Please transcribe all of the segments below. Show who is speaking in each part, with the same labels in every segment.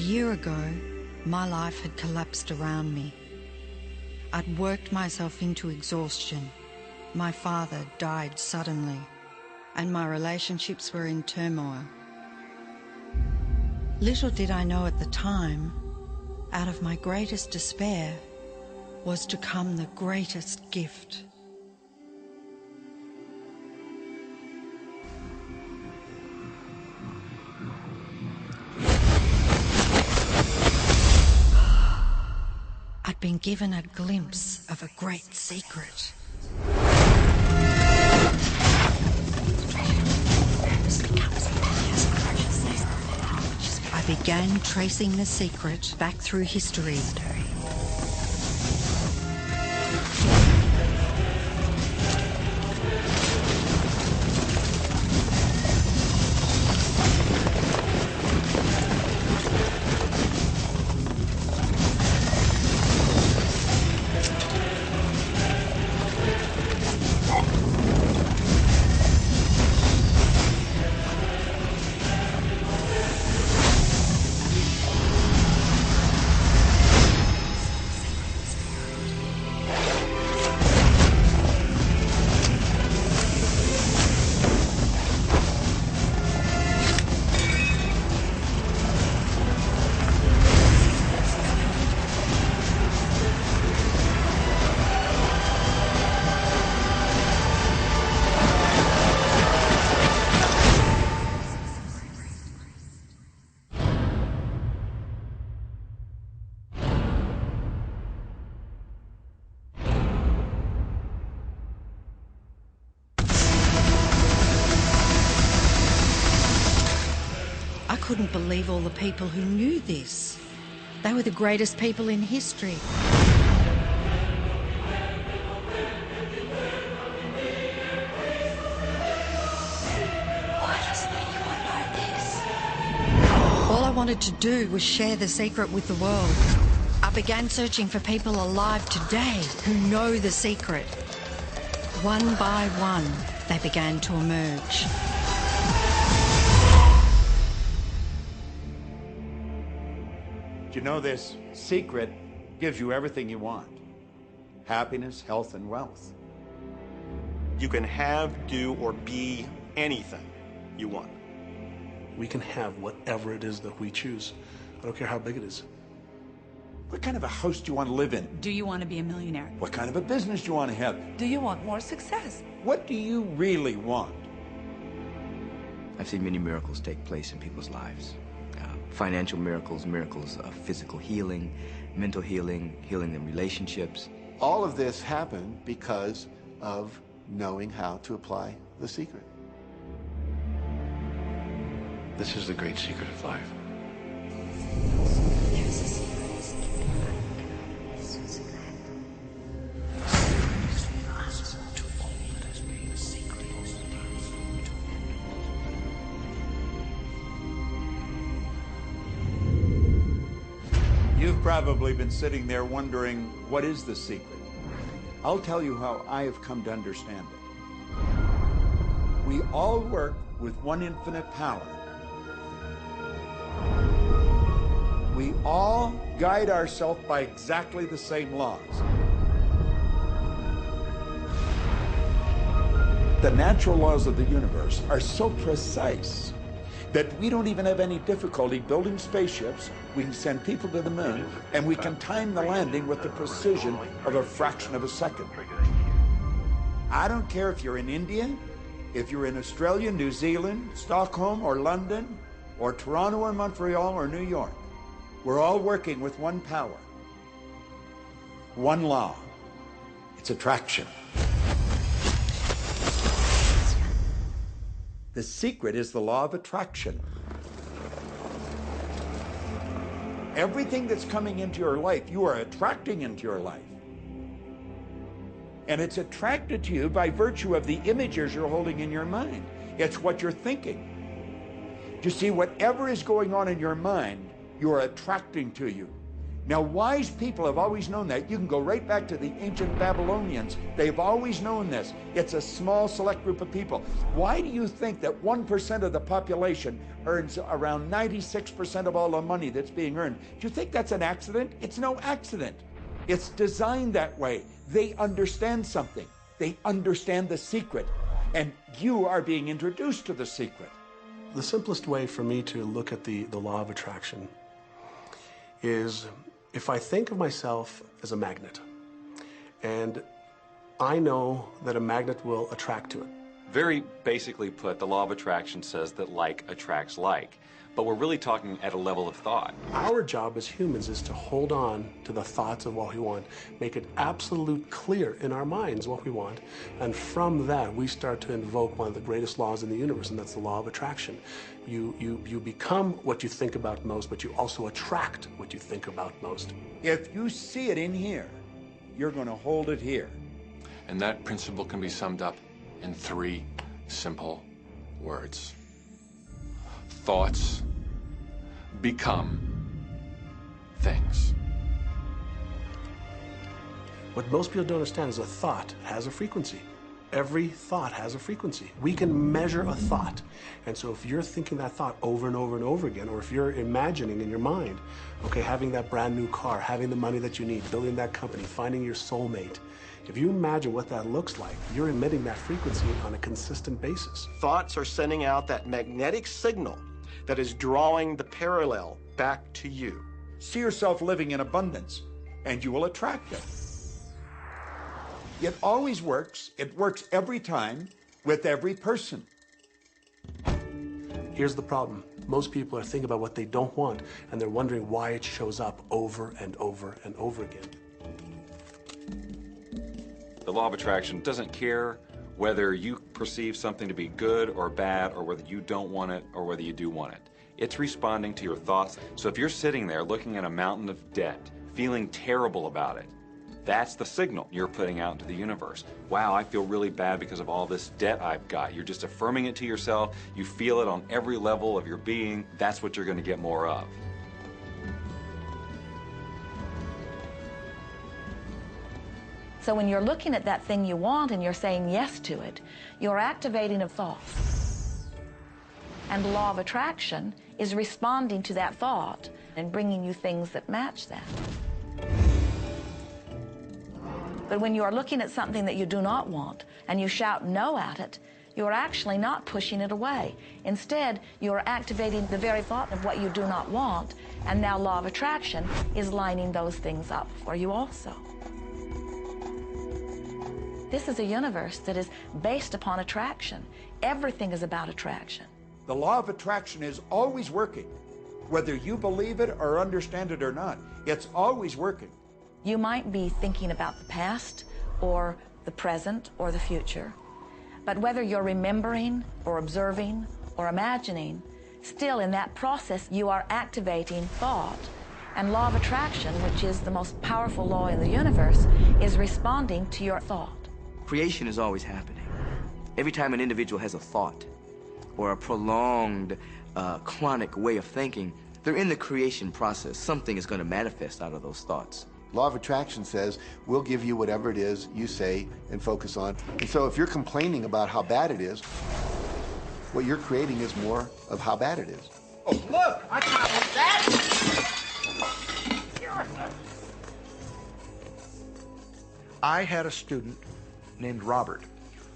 Speaker 1: year ago, my life had collapsed around me. I'd worked myself into exhaustion. My father died suddenly, and my relationships were in turmoil. Little did I know at the time, out of my greatest despair was to come the greatest gift. I'd been given a glimpse of a great secret. I began tracing the secret back through history. I couldn't believe all the people who knew this. They were the greatest people in history.
Speaker 2: Why doesn't anyone know this?
Speaker 1: All I wanted to do was share the secret with the world. I began searching for people alive today who know the secret. One by one, they began to emerge.
Speaker 3: You know, this secret gives you everything you want. Happiness, health, and wealth.
Speaker 4: You can have, do, or be anything you want.
Speaker 5: We can have whatever it is that we choose. I don't care how big it is.
Speaker 3: What kind of a house do you want to live in?
Speaker 6: Do you want to be a millionaire?
Speaker 3: What kind of a business do you want to have?
Speaker 6: Do you want more success?
Speaker 3: What do you really want?
Speaker 7: I've seen many miracles take place in people's lives. Financial miracles, miracles of physical healing, mental healing, healing in relationships.
Speaker 8: All of this happened because of knowing how to apply the secret.
Speaker 5: This is the great secret of life.
Speaker 3: You've probably been sitting there wondering, what is the secret? I'll tell you how I have come to understand it. We all work with one infinite power. We all guide ourselves by exactly the same laws. The natural laws of the universe are so precise that we don't even have any difficulty building spaceships. We can send people to the moon, and we can time the landing with the precision of a fraction of a second. I don't care if you're in India, if you're in Australia, New Zealand, Stockholm, or London, or Toronto, or Montreal, or New York. We're all working with one power, one law. It's attraction. The secret is the law of attraction. Everything that's coming into your life, you are attracting into your life. And it's attracted to you by virtue of the images you're holding in your mind. It's what you're thinking. You see, whatever is going on in your mind, you are attracting to you. Now, wise people have always known that. You can go right back to the ancient Babylonians. They've always known this. It's a small, select group of people. Why do you think that 1% of the population earns around 96% of all the money that's being earned? Do you think that's an accident? It's no accident. It's designed that way. They understand something. They understand the secret. And you are being introduced to the secret.
Speaker 5: The simplest way for me to look at the law of attraction is if I think of myself as a magnet, and I know that a magnet will attract to it.
Speaker 9: Very basically put, the law of attraction says that like attracts like. But we're really talking at a level of thought.
Speaker 5: Our job as humans is to hold on to the thoughts of what we want, make it absolute clear in our minds what we want, and from that we start to invoke one of the greatest laws in the universe, and that's the law of attraction. You become what you think about most, but you also attract what you think about most.
Speaker 3: If you see it in here, you're going to hold it here.
Speaker 10: And that principle can be summed up in 3 simple words. Thoughts become things.
Speaker 5: What most people don't understand is a thought has a frequency. Every thought has a frequency. We can measure a thought. And so if you're thinking that thought over and over and over again, or if you're imagining in your mind, okay, having that brand new car, having the money that you need, building that company, finding your soulmate, if you imagine what that looks like, you're emitting that frequency on a consistent basis.
Speaker 4: Thoughts are sending out that magnetic signal that is drawing the parallel back to you.
Speaker 3: See yourself living in abundance, and you will attract it. It always works. It works every time with every person.
Speaker 5: Here's the problem. Most people are thinking about what they don't want, and they're wondering why it shows up over and over and over again.
Speaker 9: The law of attraction doesn't care whether you perceive something to be good or bad, or whether you don't want it or whether you do want it. It's responding to your thoughts. So if you're sitting there looking at a mountain of debt, feeling terrible about it, that's the signal you're putting out into the universe. Wow, I feel really bad because of all this debt I've got. You're just affirming it to yourself. You feel it on every level of your being. That's what you're going to get more of.
Speaker 11: So when you're looking at that thing you want and you're saying yes to it, you're activating a thought. And the law of attraction is responding to that thought and bringing you things that match that. But when you are looking at something that you do not want and you shout no at it, you're actually not pushing it away. Instead, you're activating the very thought of what you do not want, and now law of attraction is lining those things up for you also. This is a universe that is based upon attraction. Everything is about attraction.
Speaker 3: The law of attraction is always working. Whether you believe it or understand it or not, it's always working.
Speaker 11: You might be thinking about the past or the present or the future, but whether you're remembering or observing or imagining, still in that process you are activating thought. And law of attraction, which is the most powerful law in the universe, is responding to your thought.
Speaker 7: Creation is always happening. Every time an individual has a thought or a prolonged, chronic way of thinking, they're in the creation process. Something is going to manifest out of those thoughts.
Speaker 8: Law of attraction says, we'll give you whatever it is you say and focus on. And so if you're complaining about how bad it is, what you're creating is more of how bad it is.
Speaker 3: Oh, look! I can't that!
Speaker 12: I had a student named Robert.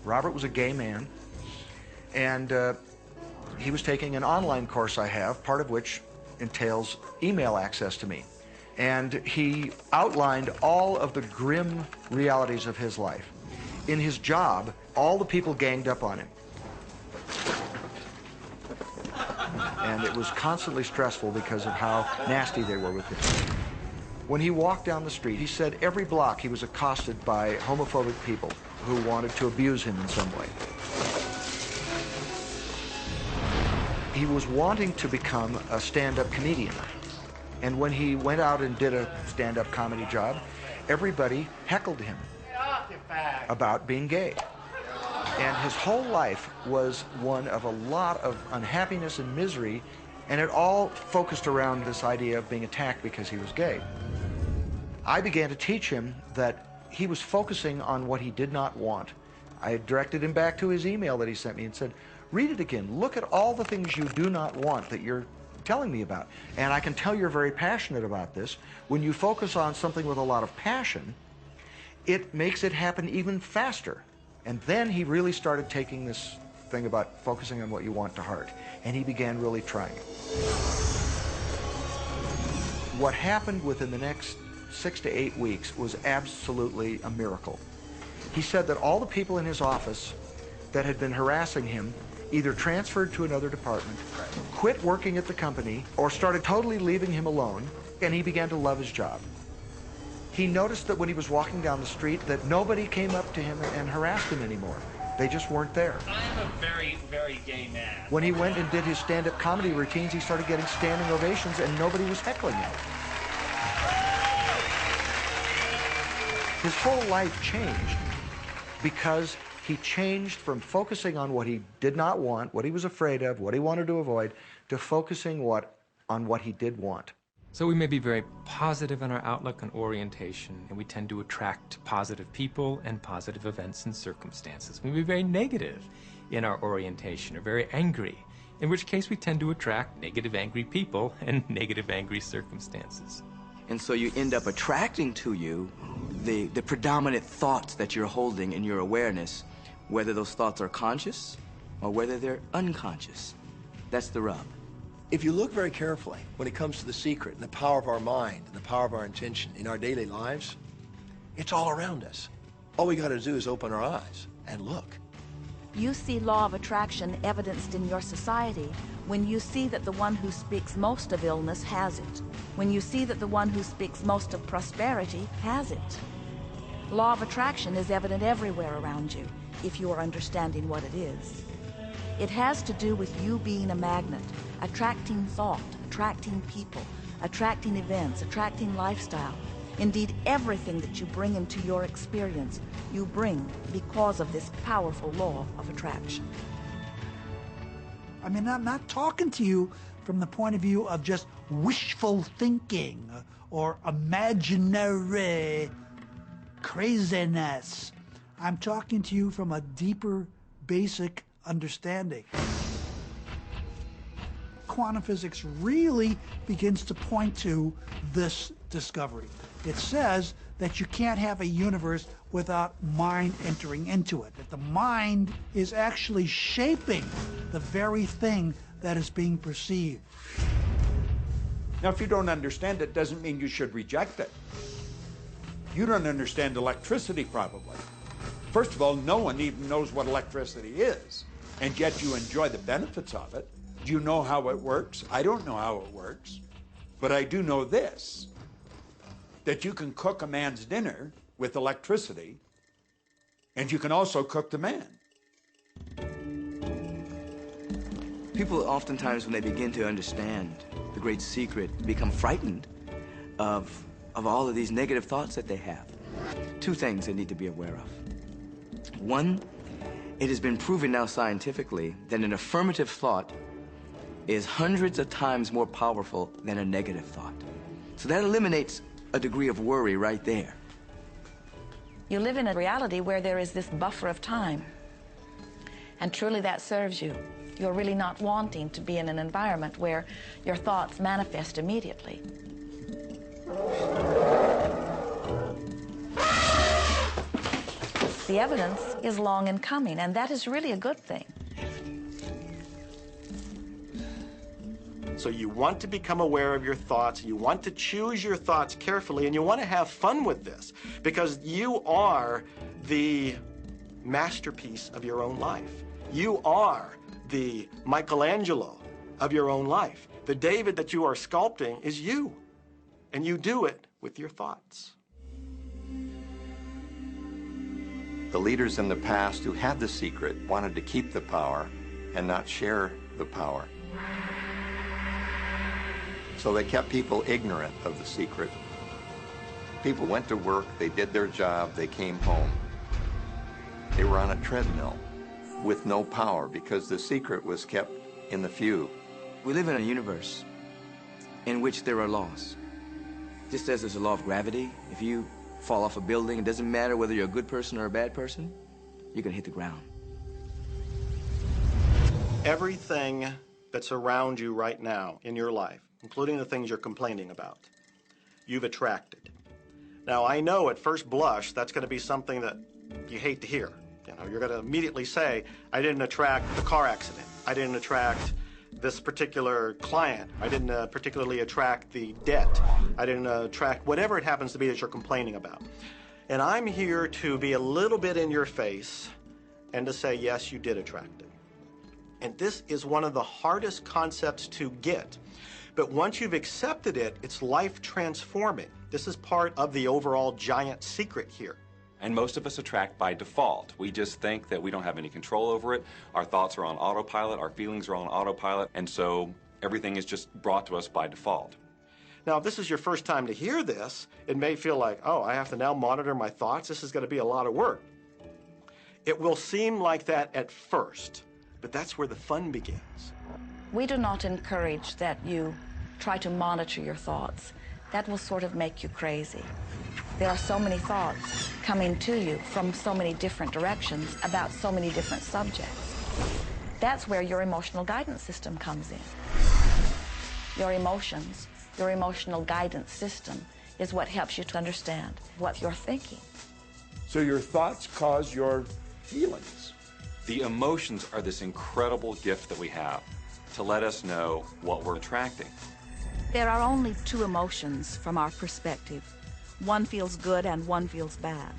Speaker 12: Robert was a gay man, and he was taking an online course I have, part of which entails email access to me. And he outlined all of the grim realities of his life. In his job, all the people ganged up on him. And it was constantly stressful because of how nasty they were with him. When he walked down the street, he said every block he was accosted by homophobic people who wanted to abuse him in some way. He was wanting to become a stand-up comedian. And when he went out and did a stand-up comedy job, everybody heckled him about being gay. And his whole life was one of a lot of unhappiness and misery, and it all focused around this idea of being attacked because he was gay. I began to teach him that he was focusing on what he did not want. I directed him back to his email that he sent me and said, read it again. Look at all the things you do not want that you're telling me about. And I can tell you're very passionate about this. When you focus on something with a lot of passion, it makes it happen even faster. And then he really started taking this thing about focusing on what you want to heart. And he began really trying it. What happened within the next 6 to 8 weeks was absolutely a miracle. He said that all the people in his office that had been harassing him either transferred to another department, quit working at the company, or started totally leaving him alone, and he began to love his job. He noticed that when he was walking down the street that nobody came up to him and harassed him anymore. They just weren't there.
Speaker 13: I am a very, very gay man.
Speaker 12: When he went and did his stand-up comedy routines, he started getting standing ovations and nobody was heckling him. His whole life changed because he changed from focusing on what he did not want, what he was afraid of, what he wanted to avoid, to focusing on what he did want.
Speaker 14: So we may be very positive in our outlook and orientation, and we tend to attract positive people and positive events and circumstances. We may be very negative in our orientation, or very angry, in which case we tend to attract negative, angry people and negative, angry circumstances.
Speaker 7: And so you end up attracting to you the predominant thoughts that you're holding in your awareness, whether those thoughts are conscious or whether they're unconscious. That's the rub.
Speaker 15: If you look very carefully when it comes to the secret and the power of our mind and the power of our intention in our daily lives, it's all around us. All we got to do is open our eyes and look.
Speaker 11: You see law of attraction evidenced in your society when you see that the one who speaks most of illness has it, when you see that the one who speaks most of prosperity has it. Law of attraction is evident everywhere around you, if you are understanding what it is. It has to do with you being a magnet, attracting thought, attracting people, attracting events, attracting lifestyle. Indeed, everything that you bring into your experience, you bring because of this powerful law of attraction.
Speaker 16: I mean, I'm not talking to you from the point of view of just wishful thinking or imaginary craziness. I'm talking to you from a deeper, basic understanding. Quantum physics really begins to point to this discovery. It says that you can't have a universe without mind entering into it, that the mind is actually shaping the very thing that is being perceived.
Speaker 3: Now, if you don't understand it, doesn't mean you should reject it. You don't understand electricity, probably. First of all, no one even knows what electricity is, and yet you enjoy the benefits of it. Do you know how it works? I don't know how it works, but I do know this, that you can cook a man's dinner with electricity, and you can also cook the man.
Speaker 7: People oftentimes, when they begin to understand the great secret, become frightened of all of these negative thoughts that they have. Two things they need to be aware of. One, it has been proven now scientifically that an affirmative thought is hundreds of times more powerful than a negative thought. So that eliminates a degree of worry right there.
Speaker 11: You live in a reality where there is this buffer of time, and truly that serves you. You're really not wanting to be in an environment where your thoughts manifest immediately. The evidence is long in coming, and that is really a good thing.
Speaker 4: So you want to become aware of your thoughts, you want to choose your thoughts carefully, and you want to have fun with this, because you are the masterpiece of your own life. You are the Michelangelo of your own life. The David that you are sculpting is you, and you do it with your thoughts.
Speaker 17: The leaders in the past who had the secret wanted to keep the power and not share the power. So they kept people ignorant of the secret. People went to work, they did their job, they came home. They were on a treadmill with no power because the secret was kept in the few.
Speaker 7: We live in a universe in which there are laws. Just as there's a law of gravity, if you fall off a building, it doesn't matter whether you're a good person or a bad person, you're gonna hit the ground.
Speaker 4: Everything that's around you right now in your life, including the things you're complaining about, you've attracted. Now, I know at first blush that's going to be something that you hate to hear. You know, you're going to immediately say, I didn't attract the car accident. I didn't attract this particular client. I didn't particularly attract the debt. I didn't attract whatever it happens to be that you're complaining about. And I'm here to be a little bit in your face and to say, yes, you did attract it. And this is one of the hardest concepts to get. But once you've accepted it, it's life transforming. This is part of the overall giant secret here.
Speaker 9: And most of us attract by default. We just think that we don't have any control over it. Our thoughts are on autopilot, our feelings are on autopilot, and so everything is just brought to us by default.
Speaker 4: Now, if this is your first time to hear this, it may feel like, oh, I have to now monitor my thoughts. This is going to be a lot of work. It will seem like that at first, but that's where the fun begins.
Speaker 11: We do not encourage that you try to monitor your thoughts. That will sort of make you crazy. There are so many thoughts coming to you from so many different directions about so many different subjects. That's where your emotional guidance system comes in. Your emotions, your emotional guidance system is what helps you to understand what you're thinking.
Speaker 3: So your thoughts cause your feelings.
Speaker 9: The emotions are this incredible gift that we have to let us know what we're attracting.
Speaker 6: There are only two emotions from our perspective. One feels good and one feels bad.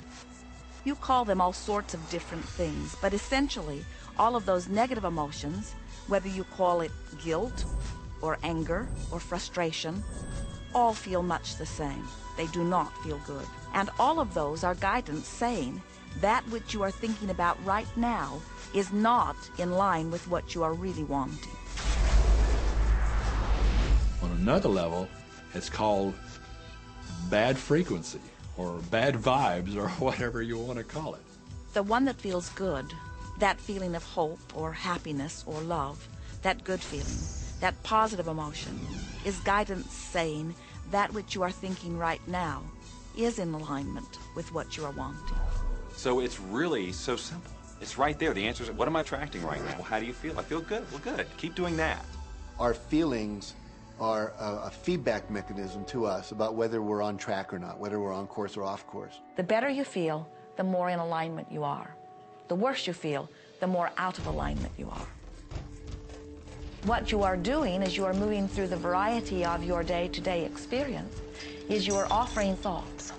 Speaker 6: You call them all sorts of different things, but essentially, all of those negative emotions, whether you call it guilt or anger or frustration, all feel much the same. They do not feel good. And all of those are guidance saying that which you are thinking about right now is not in line with what you are really wanting.
Speaker 18: On another level, it's called bad frequency or bad vibes or whatever you want to call it.
Speaker 6: The one that feels good, that feeling of hope or happiness or love, that good feeling, that positive emotion, is guidance saying that which you are thinking right now is in alignment with what you are wanting.
Speaker 9: So it's really so simple. It's right there. The answer is, what am I attracting right now? Well, how do you feel? I feel good. Well, good. Keep doing that.
Speaker 8: Our feelings are a feedback mechanism to us about whether we're on track or not, whether we're on course or off course.
Speaker 11: The better you feel, the more in alignment you are. The worse you feel, the more out of alignment you are. What you are doing as you are moving through the variety of your day-to-day experience is you are offering thoughts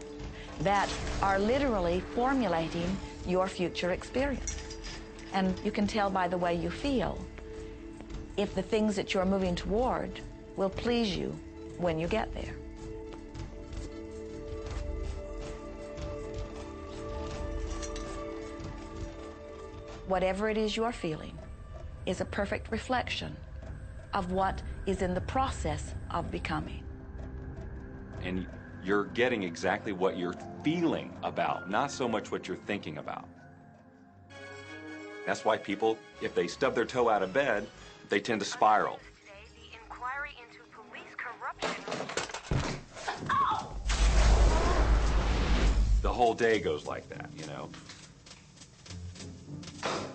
Speaker 11: that are literally formulating your future experience. And you can tell by the way you feel if the things that you're moving toward will please you when you get there. Whatever it is you are feeling is a perfect reflection of what is in the process of becoming.
Speaker 9: And you're getting exactly what you're feeling about, not so much what you're thinking about. That's why people, if they stub their toe out of bed, they tend to spiral. The whole day goes like that, you know.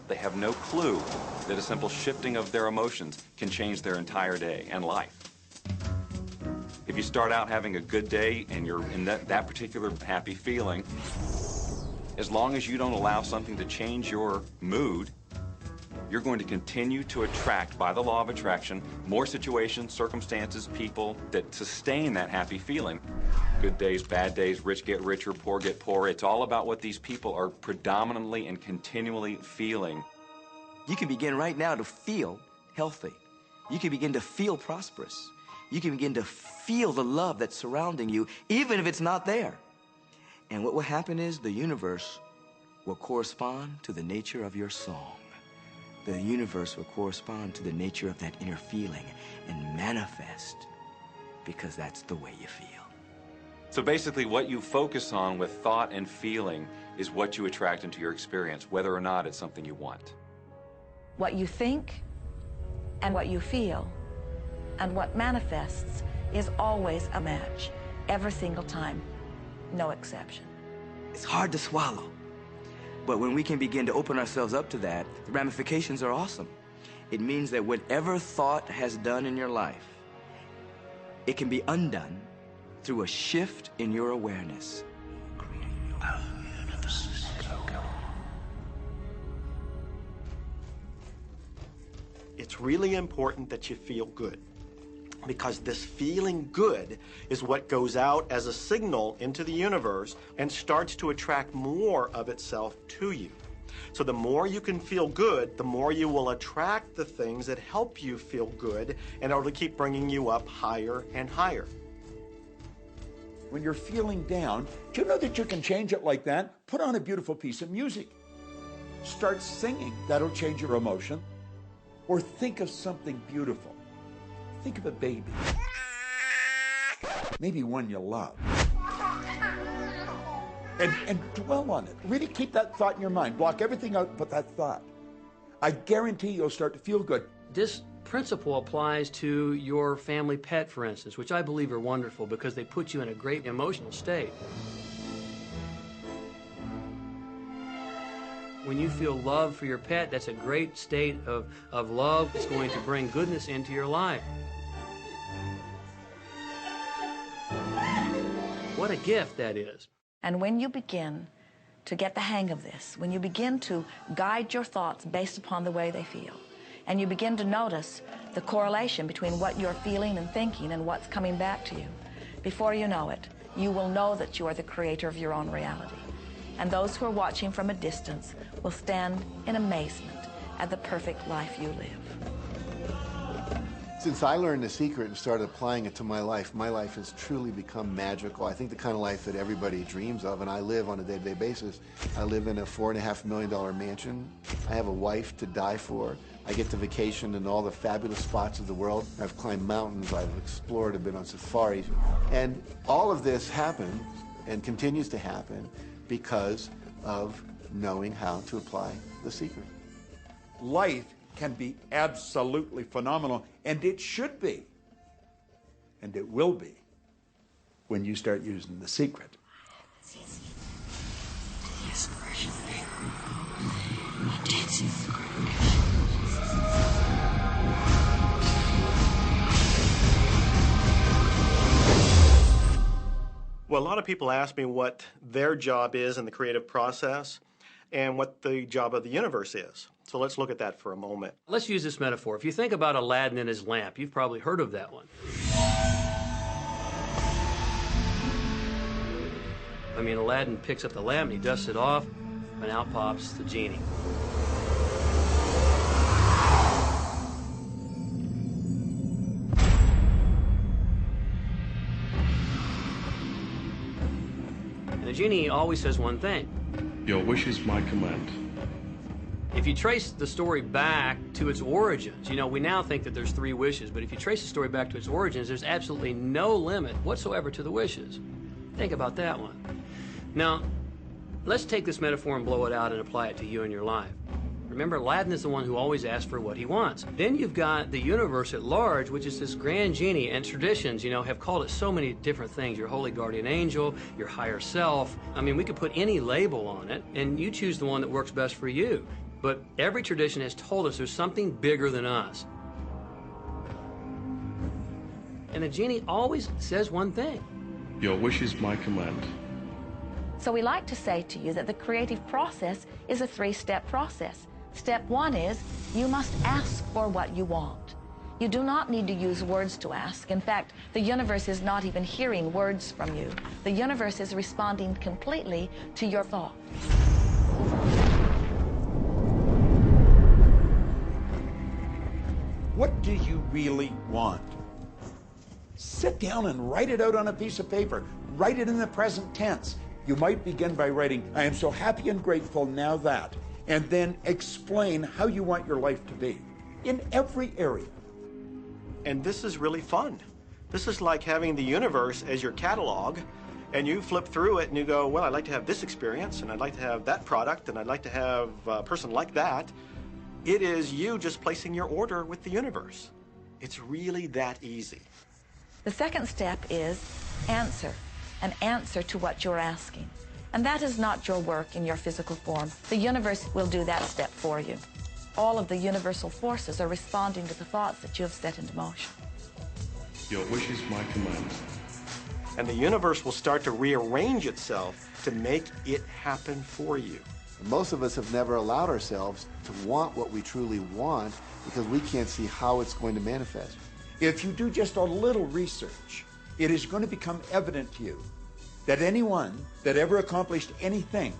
Speaker 9: They have no clue that a simple shifting of their emotions can change their entire day and life. If you start out having a good day and you're in that particular happy feeling, as long as you don't allow something to change your mood, you're going to continue to attract, by the law of attraction, more situations, circumstances, people that sustain that happy feeling. Good days, bad days, rich get richer, poor get poorer. It's all about what these people are predominantly and continually feeling.
Speaker 7: You can begin right now to feel healthy. You can begin to feel prosperous. You can begin to feel the love that's surrounding you, even if it's not there. And what will happen is the universe will correspond to the nature of your song. The universe will correspond to the nature of that inner feeling and manifest, because that's the way you feel.
Speaker 9: So basically what you focus on with thought and feeling is what you attract into your experience, whether or not it's something you want.
Speaker 11: What you think and what you feel and what manifests is always a match. every single time, no exception.
Speaker 7: It's hard to swallow. But when we can begin to open ourselves up to that, the ramifications are awesome. It means that whatever thought has done in your life, it can be undone through a shift in your awareness.
Speaker 4: It's really important that you feel good, because this feeling good is what goes out as a signal into the universe and starts to attract more of itself to you. So the more you can feel good, the more you will attract the things that help you feel good, and it'll keep bringing you up higher and higher.
Speaker 3: When you're feeling down, do you know that you can change it like that? Put on a beautiful piece of music. Start singing. That'll change your emotion. Or think of something beautiful. Think of a baby. Maybe one you love. And dwell on it. Really keep that thought in your mind. Block everything out but that thought. I guarantee you'll start to feel good.
Speaker 19: This principle applies to your family pet, for instance, which I believe are wonderful because they put you in a great emotional state. When you feel love for your pet, that's a great state of love. It's going to bring goodness into your life. What a gift that is.
Speaker 11: And when you begin to get the hang of this, when you begin to guide your thoughts based upon the way they feel, and you begin to notice the correlation between what you're feeling and thinking and what's coming back to you, before you know it, you will know that you are the creator of your own reality. And those who are watching from a distance will stand in amazement at the perfect life you live.
Speaker 8: Since I learned the secret and started applying it to my life has truly become magical. I think the kind of life that everybody dreams of, and I live on a day-to-day basis. I live in a $4.5 million mansion. I have a wife to die for. I get to vacation in all the fabulous spots of the world. I've climbed mountains, I've explored, I've been on safaris. And all of this happened and continues to happen because of knowing how to apply the secret.
Speaker 3: Life can be absolutely phenomenal, and it should be, and it will be, when you start using the secret.
Speaker 4: Well, a lot of people ask me what their job is in the creative process and what the job of the universe is. So let's look at that for a moment.
Speaker 19: Let's use this metaphor. If you think about Aladdin and his lamp, you've probably heard of that one. I mean, Aladdin picks up the lamp and he dusts it off, and out pops the genie. And the genie always says one thing.
Speaker 18: Your wish is my command.
Speaker 19: If you trace the story back to its origins, you know, we now think that there's 3 wishes, but if you trace the story back to its origins, there's absolutely no limit whatsoever to the wishes. Think about that one. Now, let's take this metaphor and blow it out and apply it to you and your life. Remember, Aladdin is the one who always asks for what he wants. Then you've got the universe at large, which is this grand genie, and traditions, you know, have called it so many different things. Your holy guardian angel, your higher self. I mean, we could put any label on it, and you choose the one that works best for you. But every tradition has told us there's something bigger than us. And the genie always says one thing.
Speaker 18: Your wish is my command.
Speaker 11: So we like to say to you that the creative process is a 3-step process. Step 1 is you must ask for what you want. You do not need to use words to ask. In fact, the universe is not even hearing words from you. The universe is responding completely to your thought.
Speaker 3: What do you really want? Sit down and write it out on a piece of paper. Write it in the present tense. You might begin by writing, I am so happy and grateful now that, and then explain how you want your life to be in every area.
Speaker 4: And this is really fun. This is like having the universe as your catalog, and you flip through it and you go, well, I'd like to have this experience, and I'd like to have that product, and I'd like to have a person like that. It is you just placing your order with the universe. It's really that easy.
Speaker 11: The second step is answer, an answer to what you're asking. And that is not your work in your physical form. The universe will do that step for you. All of the universal forces are responding to the thoughts that you have set into motion.
Speaker 5: Your wish is my command.
Speaker 4: And the universe will start to rearrange itself to make it happen for you.
Speaker 8: Most of us have never allowed ourselves to want what we truly want because we can't see how it's going to manifest.
Speaker 3: If you do just a little research, it is going to become evident to you that anyone that ever accomplished anything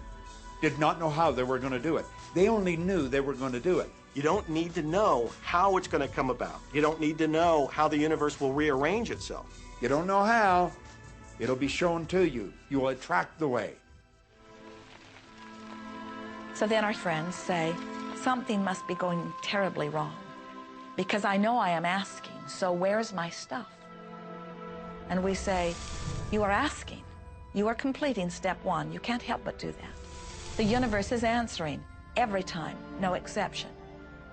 Speaker 3: did not know how they were going to do it. They only knew they were going to do it.
Speaker 4: You don't need to know how it's going to come about. You don't need to know how the universe will rearrange itself.
Speaker 3: You don't know how. It'll be shown to you. You will attract the way.
Speaker 11: So then our friends say, something must be going terribly wrong because I know I am asking, so where's my stuff? And we say, you are asking. You are completing step one. You can't help but do that. The universe is answering every time, no exception.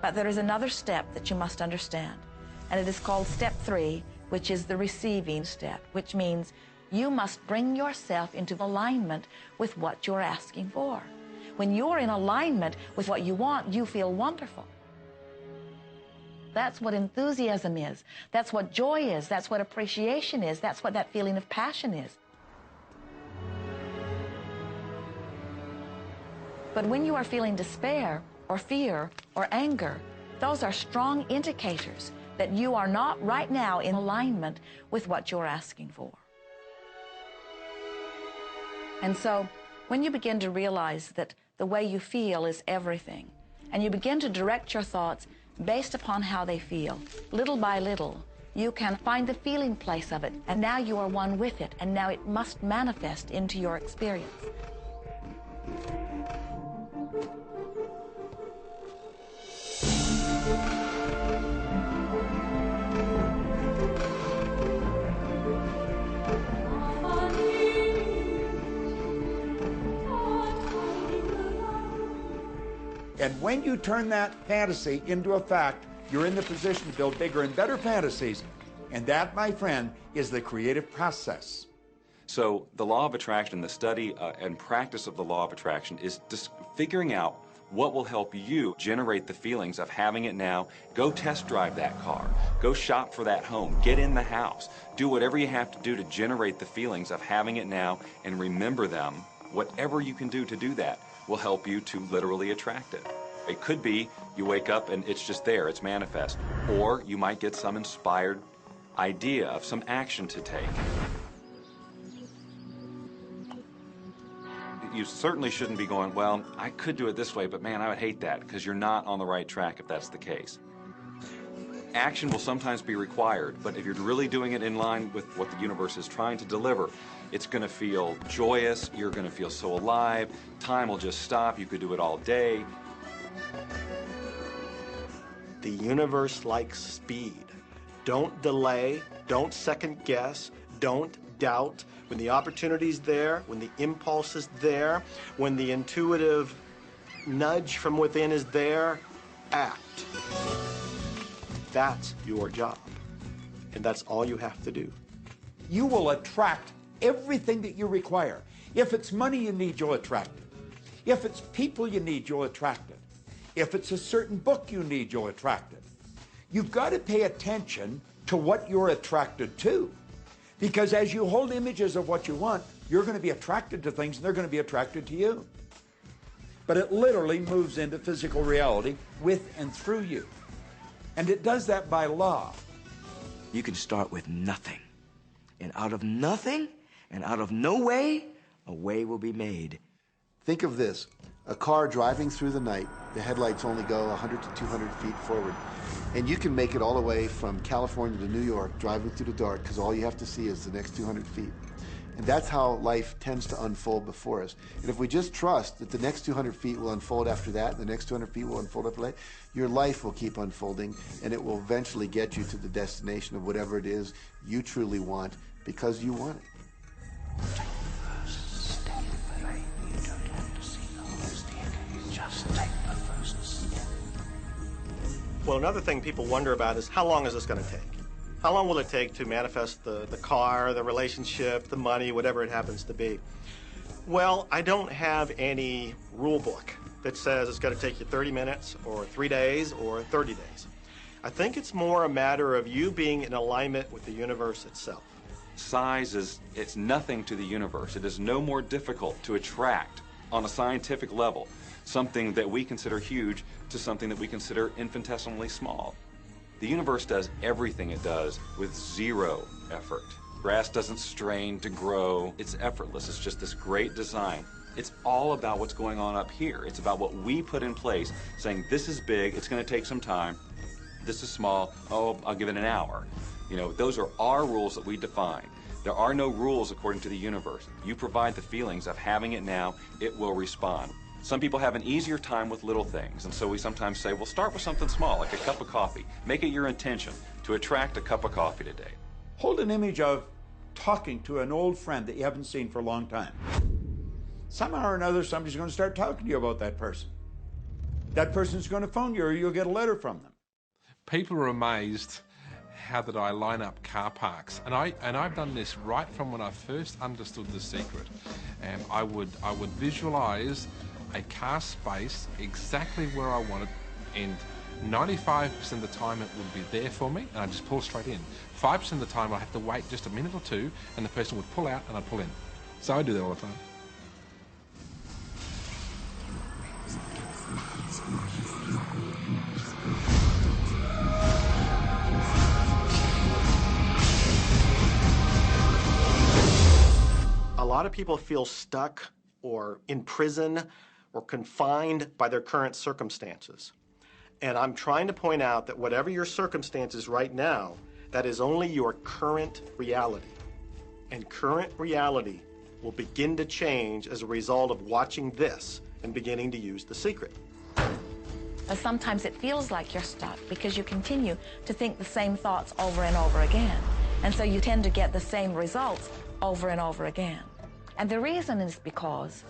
Speaker 11: But there is another step that you must understand, and it is called step 3, which is the receiving step, which means you must bring yourself into alignment with what you're asking for. When you're in alignment with what you want, you feel wonderful. That's what enthusiasm is. That's what joy is. That's what appreciation is. That's what that feeling of passion is. But when you are feeling despair or fear or anger, those are strong indicators that you are not right now in alignment with what you're asking for. And so when you begin to realize that the way you feel is everything, and you begin to direct your thoughts based upon how they feel, little by little, you can find the feeling place of it, and now you are one with it, and now it must manifest into your experience.
Speaker 3: And when you turn that fantasy into a fact, you're in the position to build bigger and better fantasies. And that, my friend, is the creative process.
Speaker 9: So the law of attraction, the study and practice of the law of attraction is just figuring out what will help you generate the feelings of having it now. Go test drive that car. Go shop for that home. Get in the house. Do whatever you have to do to generate the feelings of having it now and remember them. Whatever you can do to do that will help you to literally attract it. It could be you wake up and it's just there, it's manifest. Or you might get some inspired idea of some action to take. You certainly shouldn't be going, well, I could do it this way, but man, I would hate that, because you're not on the right track if that's the case. Action will sometimes be required, but if you're really doing it in line with what the universe is trying to deliver, it's going to feel joyous, you're going to feel so alive, time will just stop, you could do it all day.
Speaker 4: The universe likes speed. Don't delay, don't second guess, don't doubt. When the opportunity's there, when the impulse is there, when the intuitive nudge from within is there, act. That's your job. And that's all you have to do.
Speaker 3: You will attract everything that you require. If it's money you need, you'll attract it. If it's people you need, you'll attract it. If it's a certain book you need, you'll attract it. You've got to pay attention to what you're attracted to. Because as you hold images of what you want, you're going to be attracted to things and they're going to be attracted to you. But it literally moves into physical reality with and through you. And it does that by law.
Speaker 7: You can start with nothing. And out of nothing, and out of no way, a way will be made.
Speaker 8: Think of this. A car driving through the night, the headlights only go 100 to 200 feet forward. And you can make it all the way from California to New York driving through the dark because all you have to see is the next 200 feet. And that's how life tends to unfold before us. And if we just trust that the next 200 feet will unfold after that, and the next 200 feet will unfold after that, your life will keep unfolding, and it will eventually get you to the destination of whatever it is you truly want because you want it.
Speaker 4: Well, another thing people wonder about is how long is this going to take? How long will it take to manifest the car, the relationship, the money, whatever it happens to be? Well, I don't have any rule book that says it's going to take you 30 minutes or 3 days or 30 days. I think it's more a matter of you being in alignment with the universe itself.
Speaker 9: Size it's nothing to the universe. It is no more difficult to attract on a scientific level something that we consider huge to something that we consider infinitesimally small. The universe does everything it does with zero effort. Grass doesn't strain to grow. It's effortless. It's just this great design. It's all about what's going on up here. It's about what we put in place, saying this is big, it's going to take some time. This is small, oh, I'll give it an hour. You know, those are our rules that we define. There are no rules according to the universe. You provide the feelings of having it now, it will respond. Some people have an easier time with little things, and so we sometimes say, well, start with something small, like a cup of coffee. Make it your intention to attract a cup of coffee today.
Speaker 3: Hold an image of talking to an old friend that you haven't seen for a long time. Somehow or another, somebody's going to start talking to you about that person. That person's going to phone you, or you'll get a letter from them.
Speaker 20: People are amazed how that I line up car parks, and I've done this right from when I first understood The Secret. And I would visualize a car space exactly where I want it, and 95% of the time it would be there for me, and I'd just pull straight in. 5% of the time I'd have to wait just a minute or two, and the person would pull out and I'd pull in. So I do that all the time.
Speaker 4: A lot of people feel stuck or in prison or confined by their current circumstances. And I'm trying to point out that whatever your circumstances right now, that is only your current reality. And current reality will begin to change as a result of watching this and beginning to use The Secret.
Speaker 11: But sometimes it feels like you're stuck because you continue to think the same thoughts over and over again. And so you tend to get the same results over and over again. And the reason is because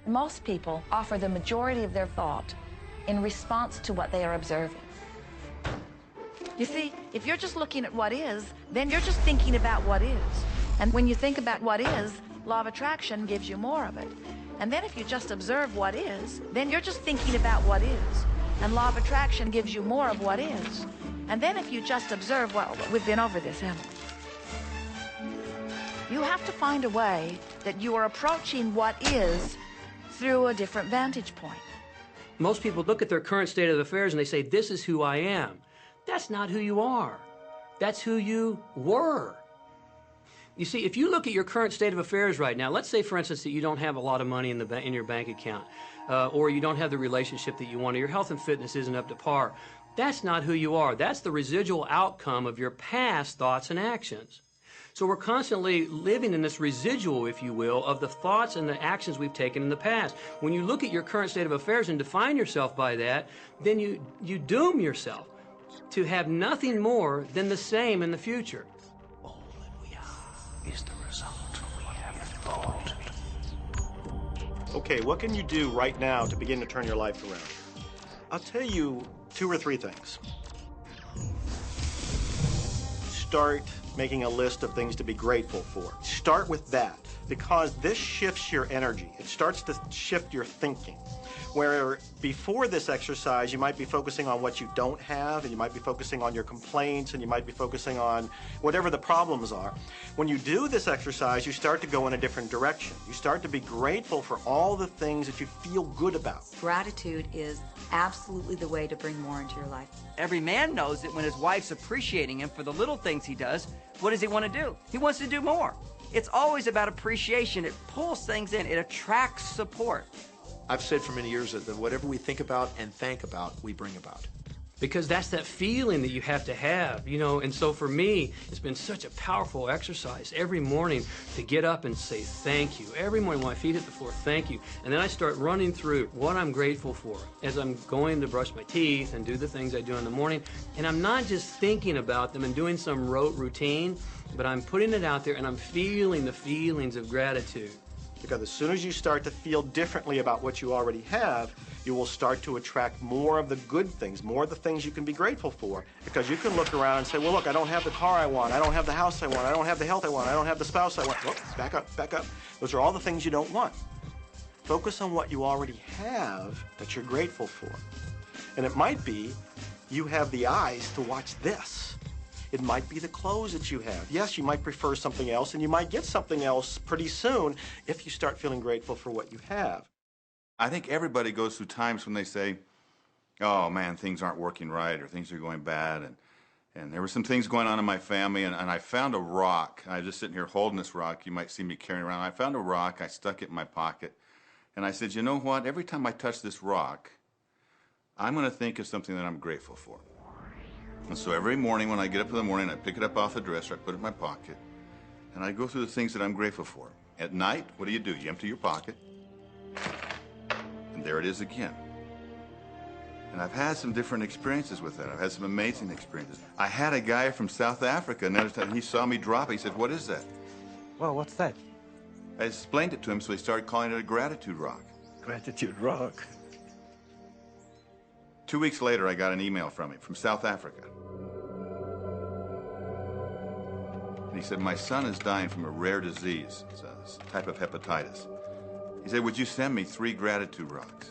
Speaker 11: most people offer the majority of their thought in response to what they are observing. You see, if you're just looking at what is, then you're just thinking about what is. And when you think about what is, law of attraction gives you more of it. And then if you just observe what is, then you're just thinking about what is. And law of attraction gives you more of what is. And then if you just observe what, we've been over this, haven't we? You have to find a way that you are approaching what is through a different vantage point.
Speaker 19: Most people look at their current state of affairs and they say, this is who I am. That's not who you are. That's who you were. You see, if you look at your current state of affairs right now, let's say, for instance, that you don't have a lot of money in your bank account, or you don't have the relationship that you want, or your health and fitness isn't up to par. That's not who you are. That's the residual outcome of your past thoughts and actions. So we're constantly living in this residual, if you will, of the thoughts and the actions we've taken in the past. When you look at your current state of affairs and define yourself by that, then you doom yourself to have nothing more than the same in the future.
Speaker 5: All that we are is the result of what we have thought.
Speaker 4: Okay, what can you do right now to begin to turn your life around? I'll tell you 2 or 3 things. Start making a list of things to be grateful for. Start with that, because this shifts your energy. It starts to shift your thinking. Where before this exercise, you might be focusing on what you don't have, and you might be focusing on your complaints, and you might be focusing on whatever the problems are. When you do this exercise, you start to go in a different direction. You start to be grateful for all the things that you feel good about.
Speaker 21: Gratitude is absolutely the way to bring more into your life.
Speaker 22: Every man knows that when his wife's appreciating him for the little things he does, what does he want to do? He wants to do more. It's always about appreciation. It pulls things in. It attracts support.
Speaker 15: I've said for many years that whatever we think about and thank about, we bring about.
Speaker 19: Because that's that feeling that you have to have, you know. And so for me, it's been such a powerful exercise every morning to get up and say thank you. Every morning when my feet hit the floor, thank you. And then I start running through what I'm grateful for as I'm going to brush my teeth and do the things I do in the morning. And I'm not just thinking about them and doing some rote routine, but I'm putting it out there and I'm feeling the feelings of gratitude.
Speaker 4: Because as soon as you start to feel differently about what you already have, You will start to attract more of the good things, more of the things you can be grateful for. Because you can look around and say, well, look, I don't have the car I want. I don't have the house I want. I don't have the health I want. I don't have the spouse I want. Whoop, back up, back up. Those are all the things you don't want. Focus on what you already have that you're grateful for. And it might be you have the eyes to watch this. It might be the clothes that you have. Yes, you might prefer something else, and you might get something else pretty soon if you start feeling grateful for what you have.
Speaker 1: I think everybody goes through times when they say, oh man, things aren't working right, or things are going bad, and there were some things going on in my family, and I found a rock. I was just sitting here holding this rock. You might see me carrying around. I found a rock. I stuck it in my pocket, and I said, you know what? Every time I touch this rock, I'm going to think of something that I'm grateful for. And so every morning when I get up in the morning, I pick it up off the dresser, I put it in my pocket, and I go through the things that I'm grateful for. At night, what do? You empty your pocket, and there it is again. And I've had some different experiences with that. I've had some amazing experiences. I had a guy from South Africa, another time, he saw me drop it. He said, what is that?
Speaker 2: Well, what's that?
Speaker 1: I explained it to him, so he started calling it a gratitude rock.
Speaker 2: Gratitude rock.
Speaker 1: 2 weeks later, I got an email from him from South Africa. And he said, my son is dying from a rare disease. It's a type of hepatitis. He said, would you send me 3 gratitude rocks?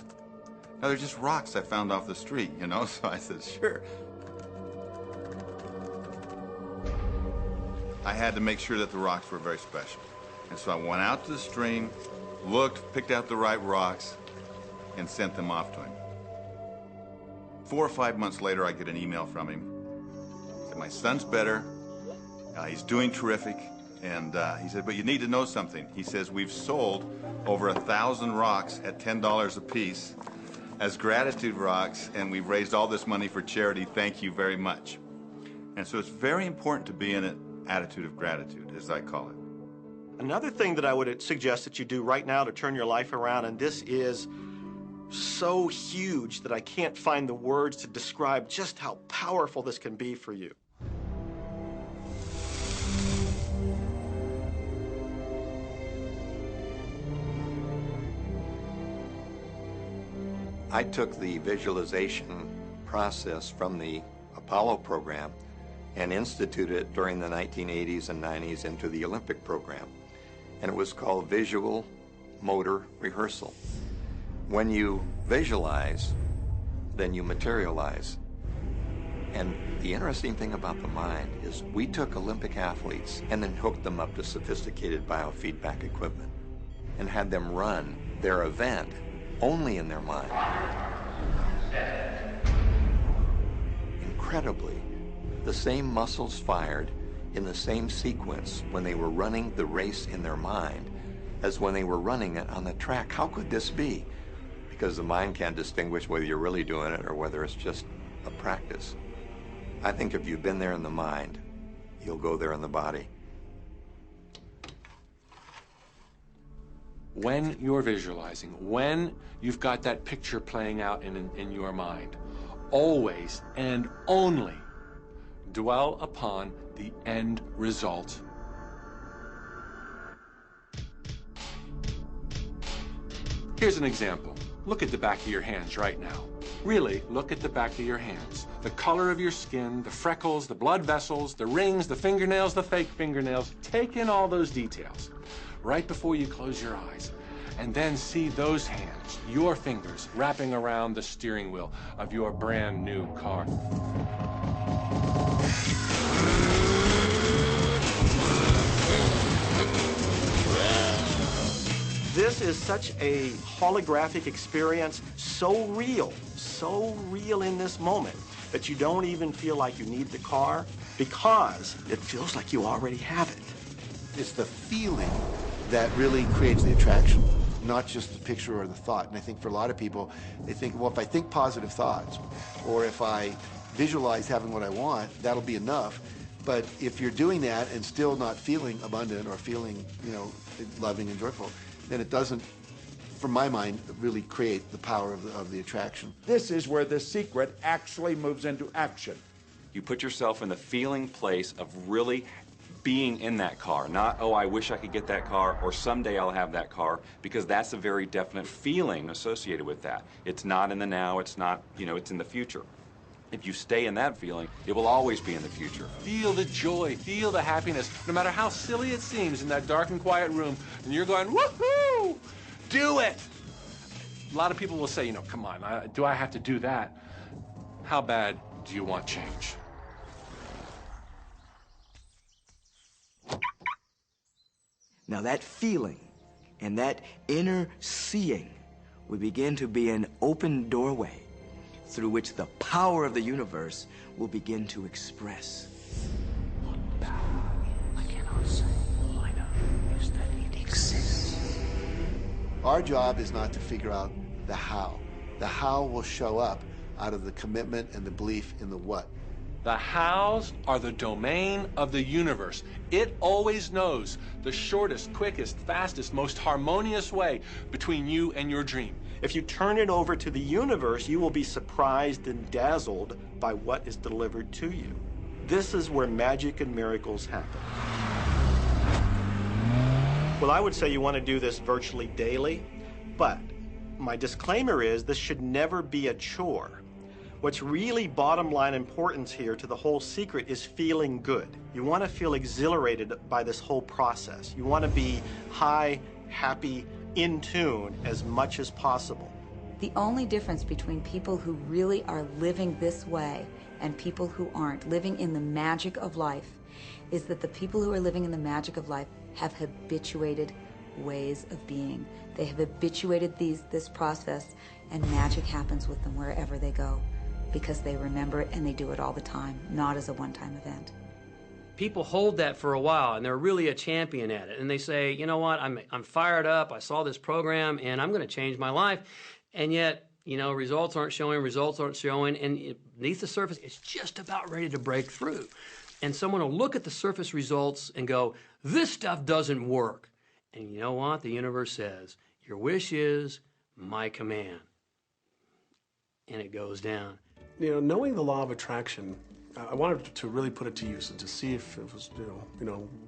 Speaker 1: Now, they're just rocks I found off the street, you know? So I said, sure. I had to make sure that the rocks were very special. And so I went out to the stream, looked, picked out the right rocks, and sent them off to him. 4 or 5 months later, I get an email from him. He said, my son's better. He's doing terrific. And he said, but you need to know something. He says, we've sold over 1,000 rocks at $10 a piece as gratitude rocks, and we've raised all this money for charity. Thank you very much. And so it's very important to be in an attitude of gratitude, as I call it.
Speaker 4: Another thing that I would suggest that you do right now to turn your life around, and this is so huge that I can't find the words to describe just how powerful this can be for you.
Speaker 17: I took the visualization process from the Apollo program and instituted it during the 1980s and 90s into the Olympic program. And it was called Visual Motor Rehearsal. When you visualize, then you materialize. And the interesting thing about the mind is we took Olympic athletes and then hooked them up to sophisticated biofeedback equipment and had them run their event only in their mind. Incredibly, the same muscles fired in the same sequence when they were running the race in their mind as when they were running it on the track. How could this be? Because the mind can't distinguish whether you're really doing it or whether it's just a practice. I think if you've been there in the mind, you'll go there in the body.
Speaker 20: When you're visualizing, when you've got that picture playing out in your mind, always and only dwell upon the end result. Here's an example. Look at the back of your hands right now. Really, look at the back of your hands. The color of your skin, the freckles, the blood vessels, the rings, the fingernails, the fake fingernails. Take in all those details right before you close your eyes. And then see those hands, your fingers, wrapping around the steering wheel of your brand new car.
Speaker 4: This is such a holographic experience, so real in this moment, that you don't even feel like you need the car because it feels like you already have it.
Speaker 8: It's the feeling that really creates the attraction, not just the picture or the thought. And I think for a lot of people, they think, well, if I think positive thoughts, or if I visualize having what I want, that'll be enough. But if you're doing that and still not feeling abundant or feeling, loving and joyful, then it doesn't, from my mind, really create the power of the attraction.
Speaker 3: This is where the secret actually moves into action.
Speaker 9: You put yourself in the feeling place of really being in that car, not, oh, I wish I could get that car, or someday I'll have that car, because that's a very definite feeling associated with that. It's not in the now, it's not, it's in the future. If you stay in that feeling, it will always be in the future.
Speaker 20: Feel the joy, feel the happiness, no matter how silly it seems in that dark and quiet room, and you're going, woohoo! Do it! A lot of people will say, come on, do I have to do that? How bad do you want change?
Speaker 7: Now that feeling and that inner seeing will begin to be an open doorway through which the power of the universe will begin to express.
Speaker 5: What power I cannot say. All I know is that it exists.
Speaker 8: Our job is not to figure out the how. The how will show up out of the commitment and the belief in the what.
Speaker 20: The hows are the domain of the universe. It always knows the shortest, quickest, fastest, most harmonious way between you and your dream.
Speaker 4: If you turn it over to the universe, you will be surprised and dazzled by what is delivered to you. This is where magic and miracles happen. Well, I would say you want to do this virtually daily, but my disclaimer is this should never be a chore. What's really bottom line importance here to the whole secret is feeling good. You want to feel exhilarated by this whole process. You want to be high, happy, in tune as much as possible.
Speaker 21: The only difference between people who really are living this way and people who aren't, living in the magic of life, is that the people who are living in the magic of life have habituated ways of being. They have habituated this process, and magic happens with them wherever they go, because they remember it and they do it all the time, not as a one-time event.
Speaker 19: People hold that for a while, and they're really a champion at it. And they say, you know what, I'm fired up, I saw this program, and I'm going to change my life. And yet, results aren't showing, and beneath the surface, it's just about ready to break through. And someone will look at the surface results and go, this stuff doesn't work. And you know what? The universe says, your wish is my command. And it goes down.
Speaker 5: Knowing the law of attraction, I wanted to really put it to use and to see if it was,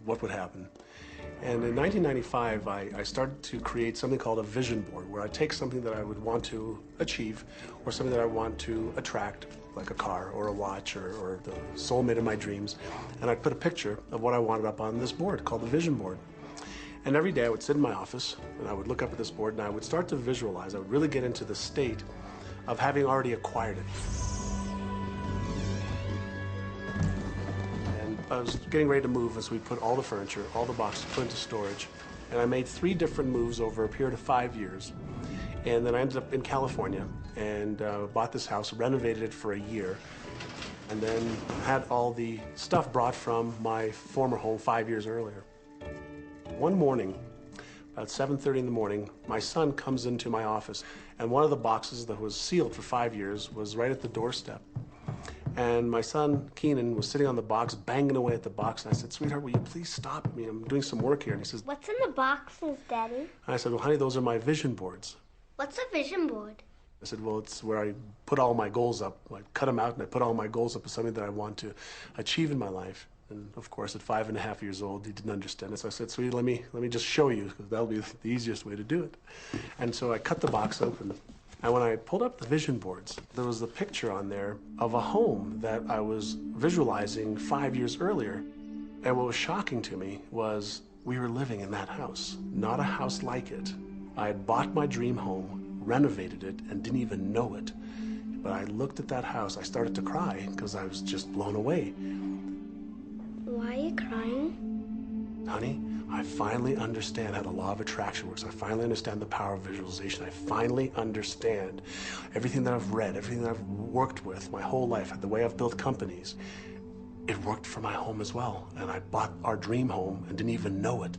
Speaker 5: what would happen. And in 1995, I started to create something called a vision board, where I take something that I would want to achieve, or something that I want to attract, like a car or a watch or the soulmate of my dreams, and I'd put a picture of what I wanted up on this board called the vision board. And every day I would sit in my office and I would look up at this board and I would start to visualize. I would really get into the state of having already acquired it. And I was getting ready to move as we put all the furniture, all the boxes put into storage. And I made 3 different moves over a period of 5 years. And then I ended up in California and bought this house, renovated it for a year, and then had all the stuff brought from my former home 5 years earlier. One morning, about 7:30 in the morning, my son comes into my office, and one of the boxes that was sealed for 5 years was right at the doorstep. And my son, Keenan, was sitting on the box, banging away at the box, and I said, sweetheart, will you please stop me? I'm doing some work here. And he says,
Speaker 10: what's in the boxes, Daddy?
Speaker 5: And I said, well, honey, those are my vision boards.
Speaker 10: What's a vision board?
Speaker 5: I said, well, it's where I put all my goals up. I cut them out and I put all my goals up as something that I want to achieve in my life. And of course, at 5.5 years old, he didn't understand it. So I said, sweetie, let me just show you, because that'll be the easiest way to do it. And so I cut the box open. And when I pulled up the vision boards, there was a picture on there of a home that I was visualizing 5 years earlier. And what was shocking to me was we were living in that house, not a house like it. I had bought my dream home, renovated it, and didn't even know it. But I looked at that house, I started to cry because I was just blown away.
Speaker 10: Why are you crying?
Speaker 5: Honey, I finally understand how the law of attraction works. I finally understand the power of visualization. I finally understand everything that I've read, everything that I've worked with my whole life, the way I've built companies. It worked for my home as well. And I bought our dream home and didn't even know it.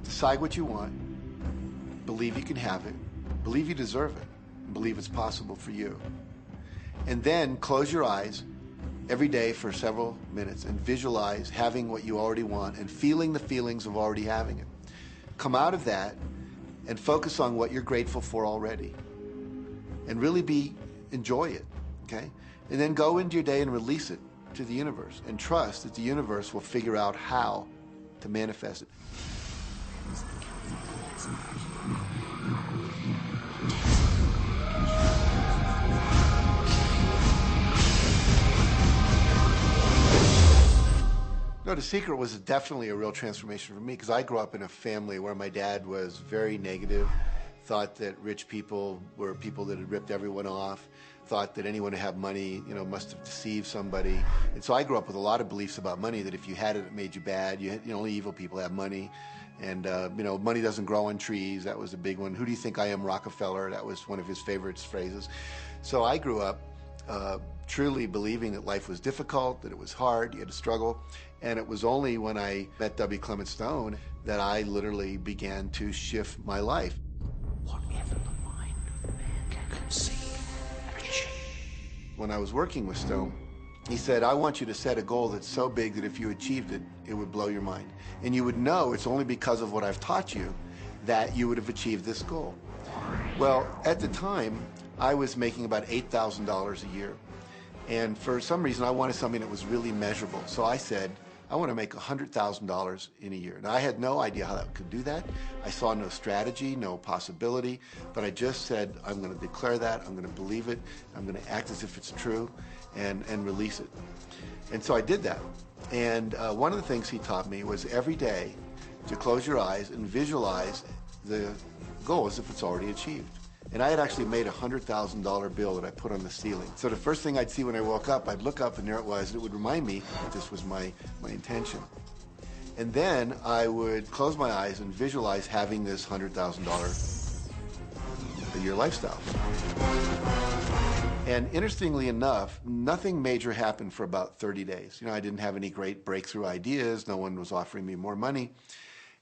Speaker 8: Decide what you want. Believe you can have it. Believe you deserve it. And believe it's possible for you. And then close your eyes every day for several minutes and visualize having what you already want and feeling the feelings of already having it. Come out of that and focus on what you're grateful for already. And really enjoy it, okay? And then go into your day and release it to the universe and trust that the universe will figure out how to manifest it. No, The Secret was definitely a real transformation for me because I grew up in a family where my dad was very negative, thought that rich people were people that had ripped everyone off, thought that anyone who had money, must have deceived somebody. And so I grew up with a lot of beliefs about money, that if you had it, it made you bad. Only evil people have money. And, money doesn't grow on trees. That was a big one. Who do you think I am, Rockefeller? That was one of his favorite phrases. So I grew up truly believing that life was difficult, that it was hard, you had to struggle. And it was only when I met W. Clement Stone that I literally began to shift my life.
Speaker 5: Whatever the mind of man can conceive.
Speaker 8: When I was working with Stone, he said, I want you to set a goal that's so big that if you achieved it, it would blow your mind. And you would know it's only because of what I've taught you that you would have achieved this goal. Well, at the time, I was making about $8,000 a year. And for some reason, I wanted something that was really measurable. So I said, I want to make $100,000 in a year. And I had no idea how I could do that. I saw no strategy, no possibility, but I just said, I'm going to declare that, I'm going to believe it, I'm going to act as if it's true, and release it. And so I did that. And one of the things he taught me was every day to close your eyes and visualize the goal as if it's already achieved. And I had actually made a $100,000 bill that I put on the ceiling. So the first thing I'd see when I woke up, I'd look up and there it was, and it would remind me that this was my intention. And then I would close my eyes and visualize having this $100,000 a year lifestyle. And interestingly enough, nothing major happened for about 30 days. I didn't have any great breakthrough ideas. No one was offering me more money.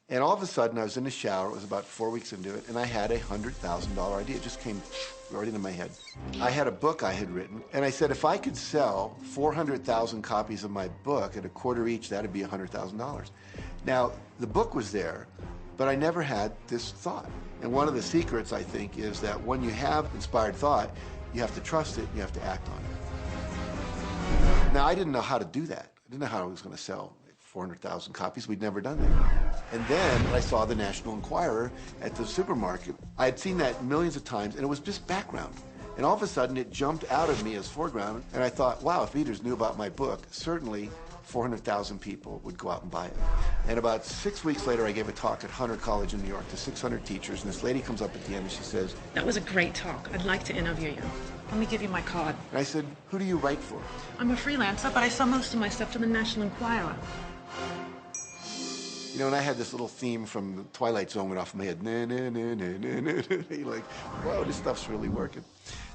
Speaker 8: And all of a sudden, I was in the shower. It was about 4 weeks into it, and I had a $100,000 idea. It just came right into my head. I had a book I had written, and I said, if I could sell 400,000 copies of my book at a quarter each, that'd be $100,000. Now, the book was there, but I never had this thought. And one of the secrets, I think, is that when you have inspired thought, you have to trust it, and you have to act on it. Now, I didn't know how to do that. I didn't know how I was going to sell 400,000 copies. We'd never done that. And then I saw the National Enquirer at the supermarket. I had seen that millions of times, and it was just background. And all of a sudden, it jumped out of me as foreground, and I thought, wow, if readers knew about my book, certainly 400,000 people would go out and buy it. And about 6 weeks later, I gave a talk at Hunter College in New York to 600 teachers, and this lady comes up at the end and she says,
Speaker 12: that was a great talk. I'd like to interview you. Let me give you my card.
Speaker 8: And I said, who do you write for?
Speaker 12: I'm a freelancer, but I sell most of my stuff to the National Enquirer.
Speaker 8: And I had this little theme from the Twilight Zone went off in my head. Na, na, na, na, na, na. You're like, whoa, this stuff's really working.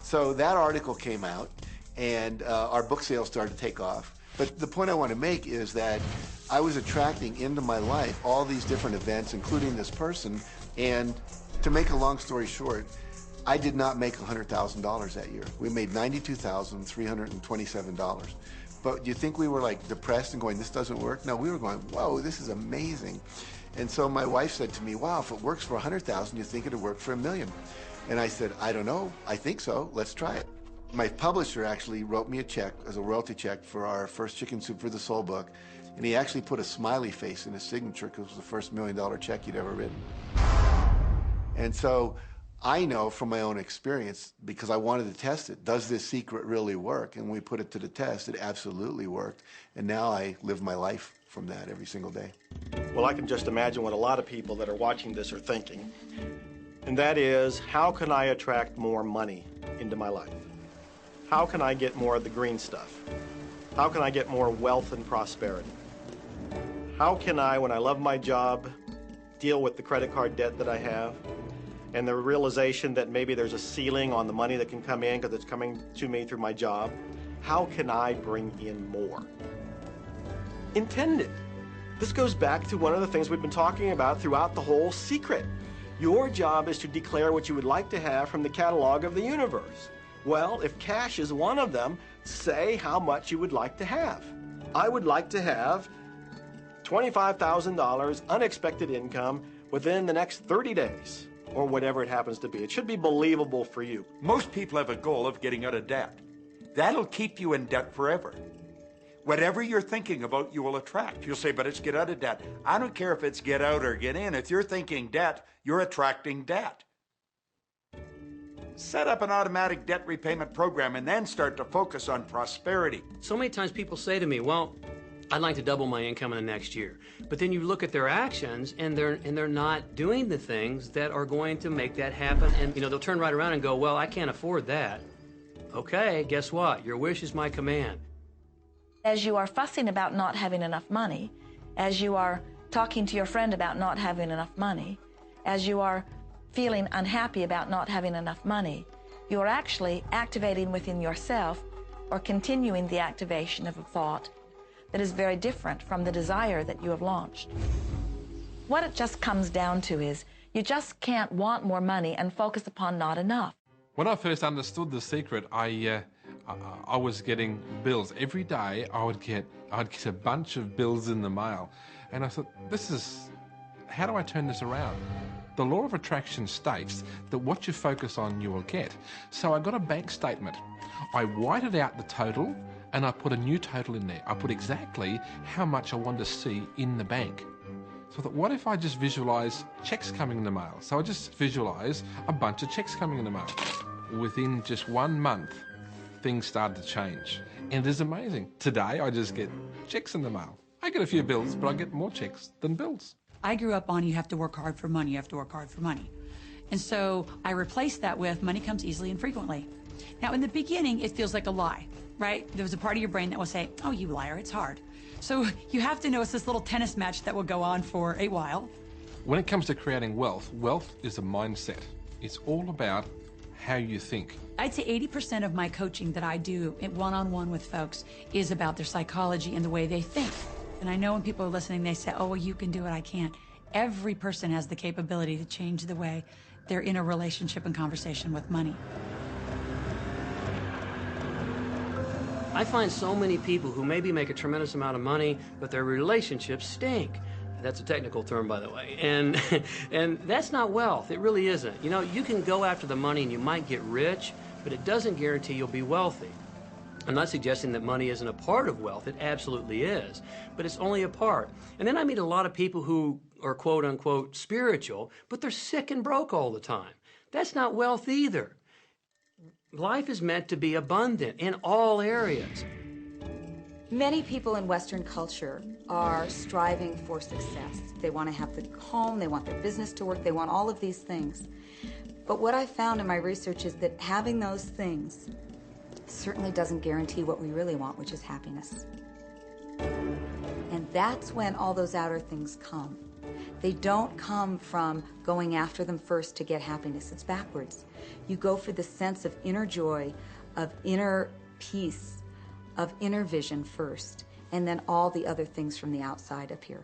Speaker 8: So that article came out, and our book sales started to take off. But the point I want to make is that I was attracting into my life all these different events, including this person. And to make a long story short, I did not make $100,000 that year. We made $92,327. But do you think we were like depressed and going, this doesn't work? No, we were going, whoa, this is amazing. And so my wife said to me, wow, if it works for 100,000, you think it'd work for $1 million? And I said, I don't know. I think so. Let's try it. My publisher actually wrote me a check as a royalty check for our first Chicken Soup for the Soul book. And he actually put a smiley face in his signature because it was the first $1 million check he'd ever written. And so I know from my own experience, because I wanted to test it, does this secret really work? And when we put it to the test, it absolutely worked. And now I live my life from that every single day.
Speaker 4: Well, I can just imagine what a lot of people that are watching this are thinking. And that is, how can I attract more money into my life? How can I get more of the green stuff? How can I get more wealth and prosperity? How can I, when I love my job, deal with the credit card debt that I have? And the realization that maybe there's a ceiling on the money that can come in because it's coming to me through my job. How can I bring in more? Intend it. This goes back to one of the things we've been talking about throughout the whole secret. Your job is to declare what you would like to have from the catalog of the universe. Well, if cash is one of them, say how much you would like to have. I would like to have $25,000 unexpected income within the next 30 days. or whatever it happens to be. It should be believable for you.
Speaker 3: Most people have a goal of getting out of debt. That'll keep you in debt forever. Whatever you're thinking about, you will attract. You'll say, but it's get out of debt. I don't care if it's get out or get in. If you're thinking debt, you're attracting debt. Set up an automatic debt repayment program and then start to focus on prosperity.
Speaker 19: So many times people say to me, well, I'd like to double my income in the next year. But then you look at their actions and they're not doing the things that are going to make that happen. And they'll turn right around and go, well, I can't afford that. Okay, guess what? Your wish is my command.
Speaker 6: As you are fussing about not having enough money, as you are talking to your friend about not having enough money, as you are feeling unhappy about not having enough money, you are actually activating within yourself or continuing the activation of a thought that is very different from the desire that you have launched. What it just comes down to is you just can't want more money and focus upon not enough.
Speaker 20: When I first understood The Secret, I was getting bills. Every day I'd get a bunch of bills in the mail. And I thought, how do I turn this around? The law of attraction states that what you focus on, you will get. So I got a bank statement. I whited out the total and I put a new total in there. I put exactly how much I wanted to see in the bank. So I thought, what if I just visualize checks coming in the mail? So I just visualize a bunch of checks coming in the mail. Within just 1 month, things started to change. And it is amazing. Today, I just get checks in the mail. I get a few bills, but I get more checks than bills.
Speaker 13: I grew up on you have to work hard for money, you have to work hard for money. And so I replaced that with money comes easily and frequently. Now, in the beginning, it feels like a lie, right? There was a part of your brain that will say, oh, you liar, it's hard. So you have to know it's this little tennis match that will go on for a while.
Speaker 20: When it comes to creating wealth, wealth is a mindset. It's all about how you think.
Speaker 13: I'd say 80% of my coaching that I do one-on-one with folks is about their psychology and the way they think. And I know when people are listening, they say, oh, well, you can do it, I can't. Every person has the capability to change the way they're in a relationship and conversation with money.
Speaker 19: I find so many people who maybe make a tremendous amount of money, but their relationships stink. That's a technical term, by the way. And that's not wealth. It really isn't. You can go after the money and you might get rich, but it doesn't guarantee you'll be wealthy. I'm not suggesting that money isn't a part of wealth. It absolutely is. But it's only a part. And then I meet a lot of people who are quote-unquote spiritual, but they're sick and broke all the time. That's not wealth either. Life is meant to be abundant in all areas.
Speaker 21: Many people in Western culture are striving for success. They want to have the home, they want their business to work, they want all of these things. But what I found in my research is that having those things certainly doesn't guarantee what we really want, which is happiness. And that's when all those outer things come. They don't come from going after them first to get happiness. It's backwards. You go for the sense of inner joy, of inner peace, of inner vision first, and then all the other things from the outside appear.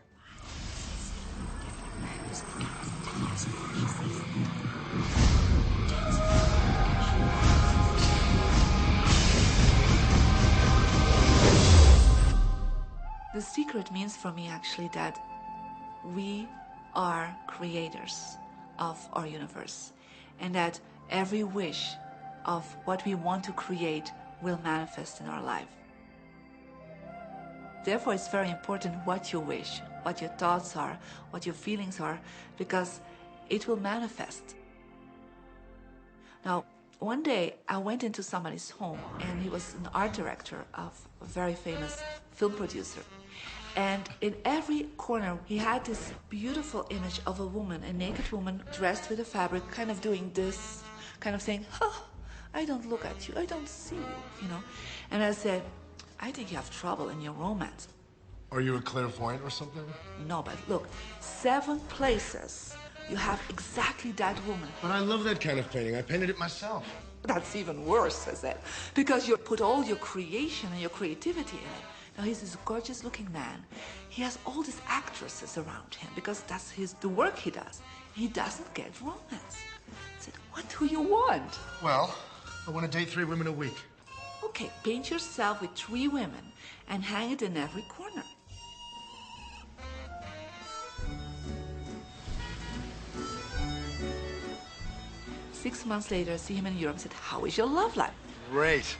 Speaker 14: The secret means for me actually that we are creators of our universe, and that every wish of what we want to create will manifest in our life. Therefore, it's very important what you wish, what your thoughts are, what your feelings are, because it will manifest. Now, one day I went into somebody's home, and he was an art director of a very famous film producer. And in every corner, he had this beautiful image of a woman, a naked woman dressed with a fabric, kind of doing this, kind of saying, oh, I don't look at you, I don't see you, And I said, I think you have trouble in your romance.
Speaker 23: Are you a clairvoyant or something?
Speaker 14: No, but look, 7 places you have exactly that woman.
Speaker 23: But I love that kind of painting. I painted it myself.
Speaker 14: That's even worse, I said, because you put all your creation and your creativity in it. Now, he's this gorgeous-looking man. He has all these actresses around him because that's the work he does. He doesn't get romance. I said, what do you want?
Speaker 23: Well, I want to date 3 women a week.
Speaker 14: Okay, paint yourself with 3 women and hang it in every corner. 6 months later, I see him in Europe and said, how is your love life?
Speaker 23: Great.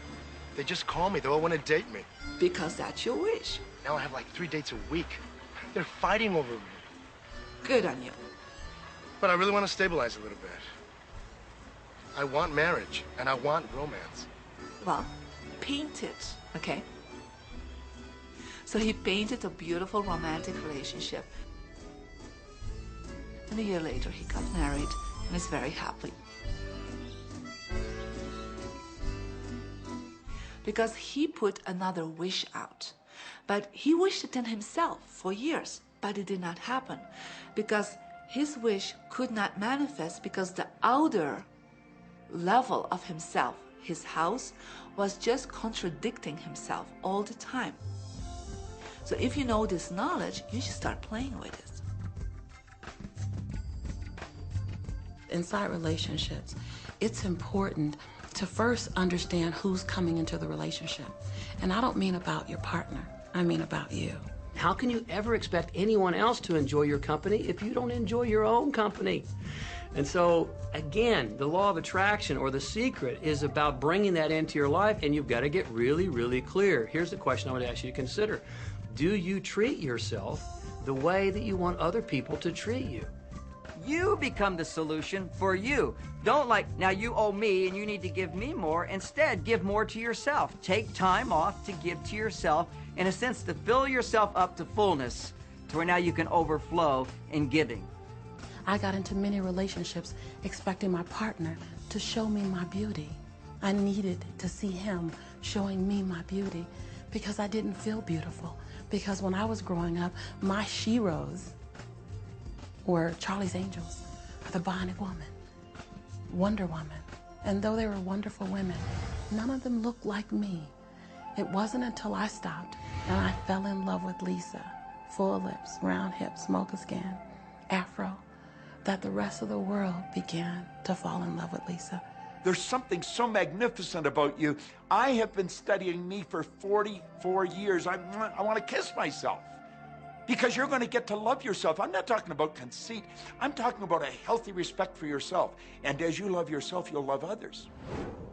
Speaker 23: They just call me. They all want to date me.
Speaker 14: Because that's your wish.
Speaker 23: Now I have like 3 dates a week. They're fighting over me.
Speaker 14: Good on you.
Speaker 23: But I really want to stabilize a little bit. I want marriage, and I want romance.
Speaker 14: Well, paint it, okay? So he painted a beautiful romantic relationship. And a year later, he got married and is very happy. Because he put another wish out. But he wished it in himself for years, but it did not happen. Because his wish could not manifest because the outer level of himself, his house, was just contradicting himself all the time. So if you know this knowledge, you should start playing with it.
Speaker 11: Inside relationships, it's important to first understand who's coming into the relationship. And I don't mean about your partner, I mean about you.
Speaker 19: How can you ever expect anyone else to enjoy your company if you don't enjoy your own company? And so, again, the law of attraction or the secret is about bringing that into your life, and you've got to get really, really clear. Here's the question I would ask you to consider. Do you treat yourself the way that you want other people to treat you?
Speaker 22: You become the solution for you. Don't like, now you owe me and you need to give me more. Instead, give more to yourself. Take time off to give to yourself, in a sense, to fill yourself up to fullness, to where now you can overflow in giving.
Speaker 11: I got into many relationships expecting my partner to show me my beauty. I needed to see him showing me my beauty because I didn't feel beautiful. Because when I was growing up, my sheroes were Charlie's Angels, the Bionic Woman, Wonder Woman. And though they were wonderful women, none of them looked like me. It wasn't until I stopped and I fell in love with Lisa, full lips, round hips, mocha skin, afro, that the rest of the world began to fall in love with Lisa.
Speaker 3: There's something so magnificent about you. I have been studying me for 44 years. I want to kiss myself. Because you're going to get to love yourself. I'm not talking about conceit. I'm talking about a healthy respect for yourself. And as you love yourself, you'll love others.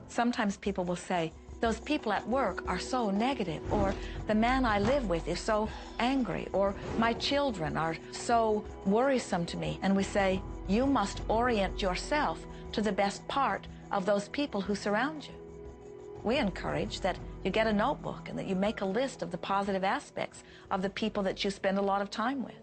Speaker 6: Sometimes people will say, those people at work are so negative, or the man I live with is so angry, or my children are so worrisome to me. And we say, you must orient yourself to the best part of those people who surround you. We encourage that you get a notebook and that you make a list of the positive aspects of the people that you spend a lot of time with.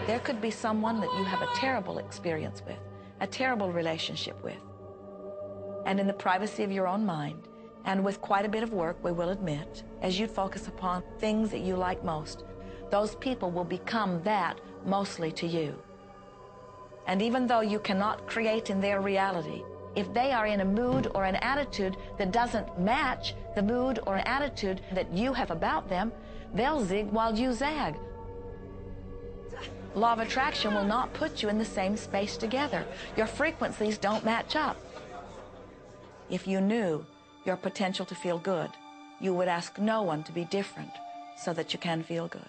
Speaker 6: There could be someone that you have a terrible experience with, a terrible relationship with. And in the privacy of your own mind, and with quite a bit of work, we will admit, as you focus upon things that you like most, those people will become that mostly to you. And even though you cannot create in their reality, if they are in a mood or an attitude that doesn't match the mood or attitude that you have about them, they'll zig while you zag. Law of attraction will not put you in the same space together. Your frequencies don't match up. If you knew your potential to feel good, you would ask no one to be different so that you can feel good.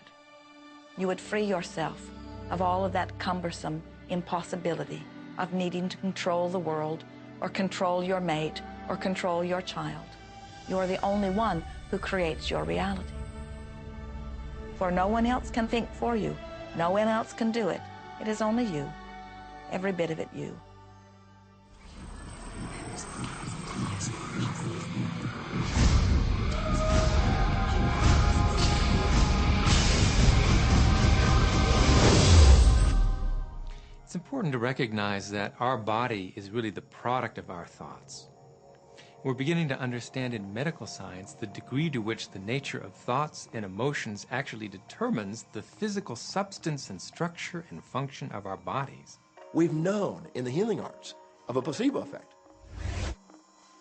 Speaker 6: You would free yourself of all of that cumbersome impossibility of needing to control the world or control your mate or control your child. You are the only one who creates your reality. For no one else can think for you. No one else can do it. It is only you. Every bit of it you.
Speaker 16: It's important to recognize that our body is really the product of our thoughts. We're beginning to understand in medical science the degree to which the nature of thoughts and emotions actually determines the physical substance and structure and function of our bodies.
Speaker 15: We've known in the healing arts of a placebo effect.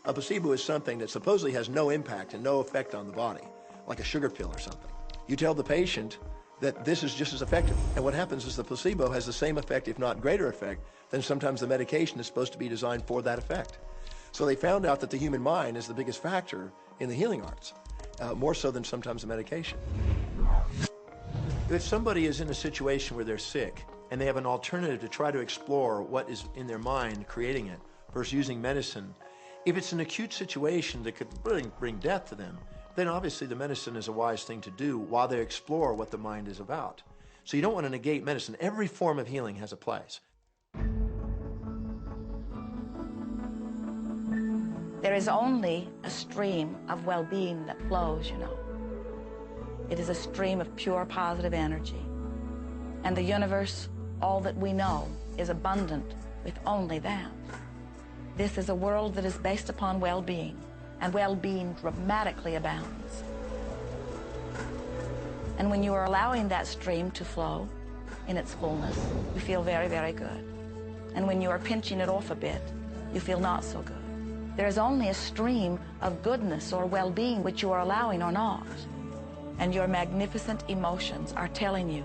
Speaker 15: A placebo is something that supposedly has no impact and no effect on the body, like a sugar pill or something. You tell the patient that this is just as effective, and what happens is the placebo has the same effect, if not greater effect, than sometimes the medication is supposed to be designed for that effect. So they found out that the human mind is the biggest factor in the healing arts. more so than sometimes the medication. If somebody is in a situation where they're sick and they have an alternative to try to explore what is in their mind creating it versus using medicine, if it's an acute situation that could bring death to them, then obviously the medicine is a wise thing to do while they explore what the mind is about. So you don't want to negate medicine. Every form of healing has a place.
Speaker 6: There is only a stream of well-being that flows, you know. It is a stream of pure positive energy. And the universe, all that we know, is abundant with only that. This is a world that is based upon well-being, and well-being dramatically abounds. And when you are allowing that stream to flow in its fullness, you feel very, very good. And when you are pinching it off a bit, you feel not so good. There is only a stream of goodness or well-being which you are allowing or not. And your magnificent emotions are telling you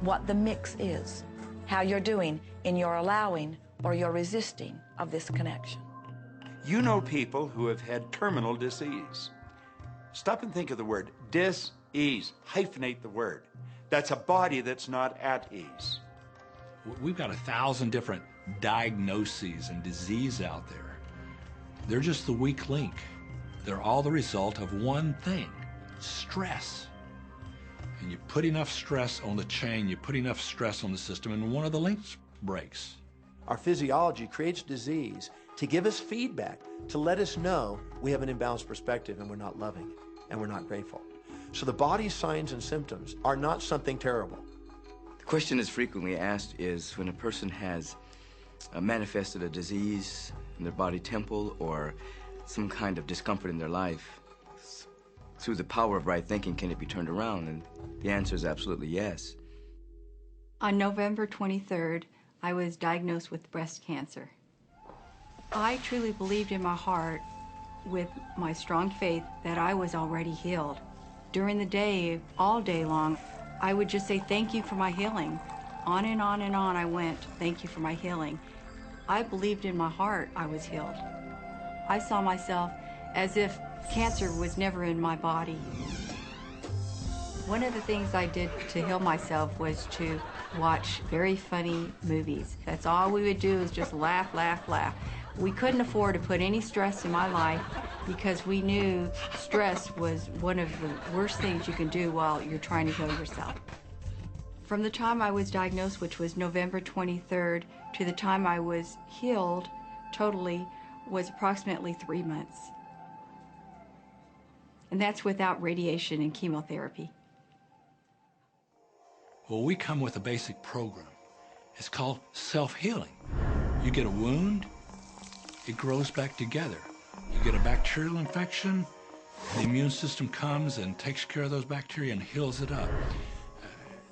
Speaker 6: what the mix is, how you're doing in your allowing or your resisting of this connection.
Speaker 3: You know people who have had terminal disease. Stop and think of the word dis-ease. Hyphenate the word. That's a body that's not at ease.
Speaker 1: We've got 1,000 different diagnoses and disease out there. They're just the weak link. They're all the result of one thing: stress. And you put enough stress on the chain, you put enough stress on the system, and one of the links breaks.
Speaker 15: Our physiology creates disease to give us feedback, to let us know we have an imbalanced perspective and we're not loving and we're not grateful. So the body's signs and symptoms are not something terrible.
Speaker 7: The question that's frequently asked is when a person has manifested a disease in their body temple or some kind of discomfort in their life, through the power of right thinking, can it be turned around? And the answer is absolutely yes.
Speaker 2: On November 23rd, I was diagnosed with breast cancer. I truly believed in my heart, with my strong faith, that I was already healed. During the day, all day long, I would just say, thank you for my healing. On and on and on I went, thank you for my healing. I believed in my heart I was healed. I saw myself as if cancer was never in my body. One of the things I did to heal myself was to watch very funny movies. That's all we would do, is just laugh, laugh, laugh. We couldn't afford to put any stress in my life because we knew stress was one of the worst things you can do while you're trying to heal yourself. From the time I was diagnosed, which was November 23rd, to the time I was healed totally was approximately 3 months. And that's without radiation and chemotherapy.
Speaker 1: Well, we come with a basic program. It's called self-healing. You get a wound, it grows back together. You get a bacterial infection, the immune system comes and takes care of those bacteria and heals it up.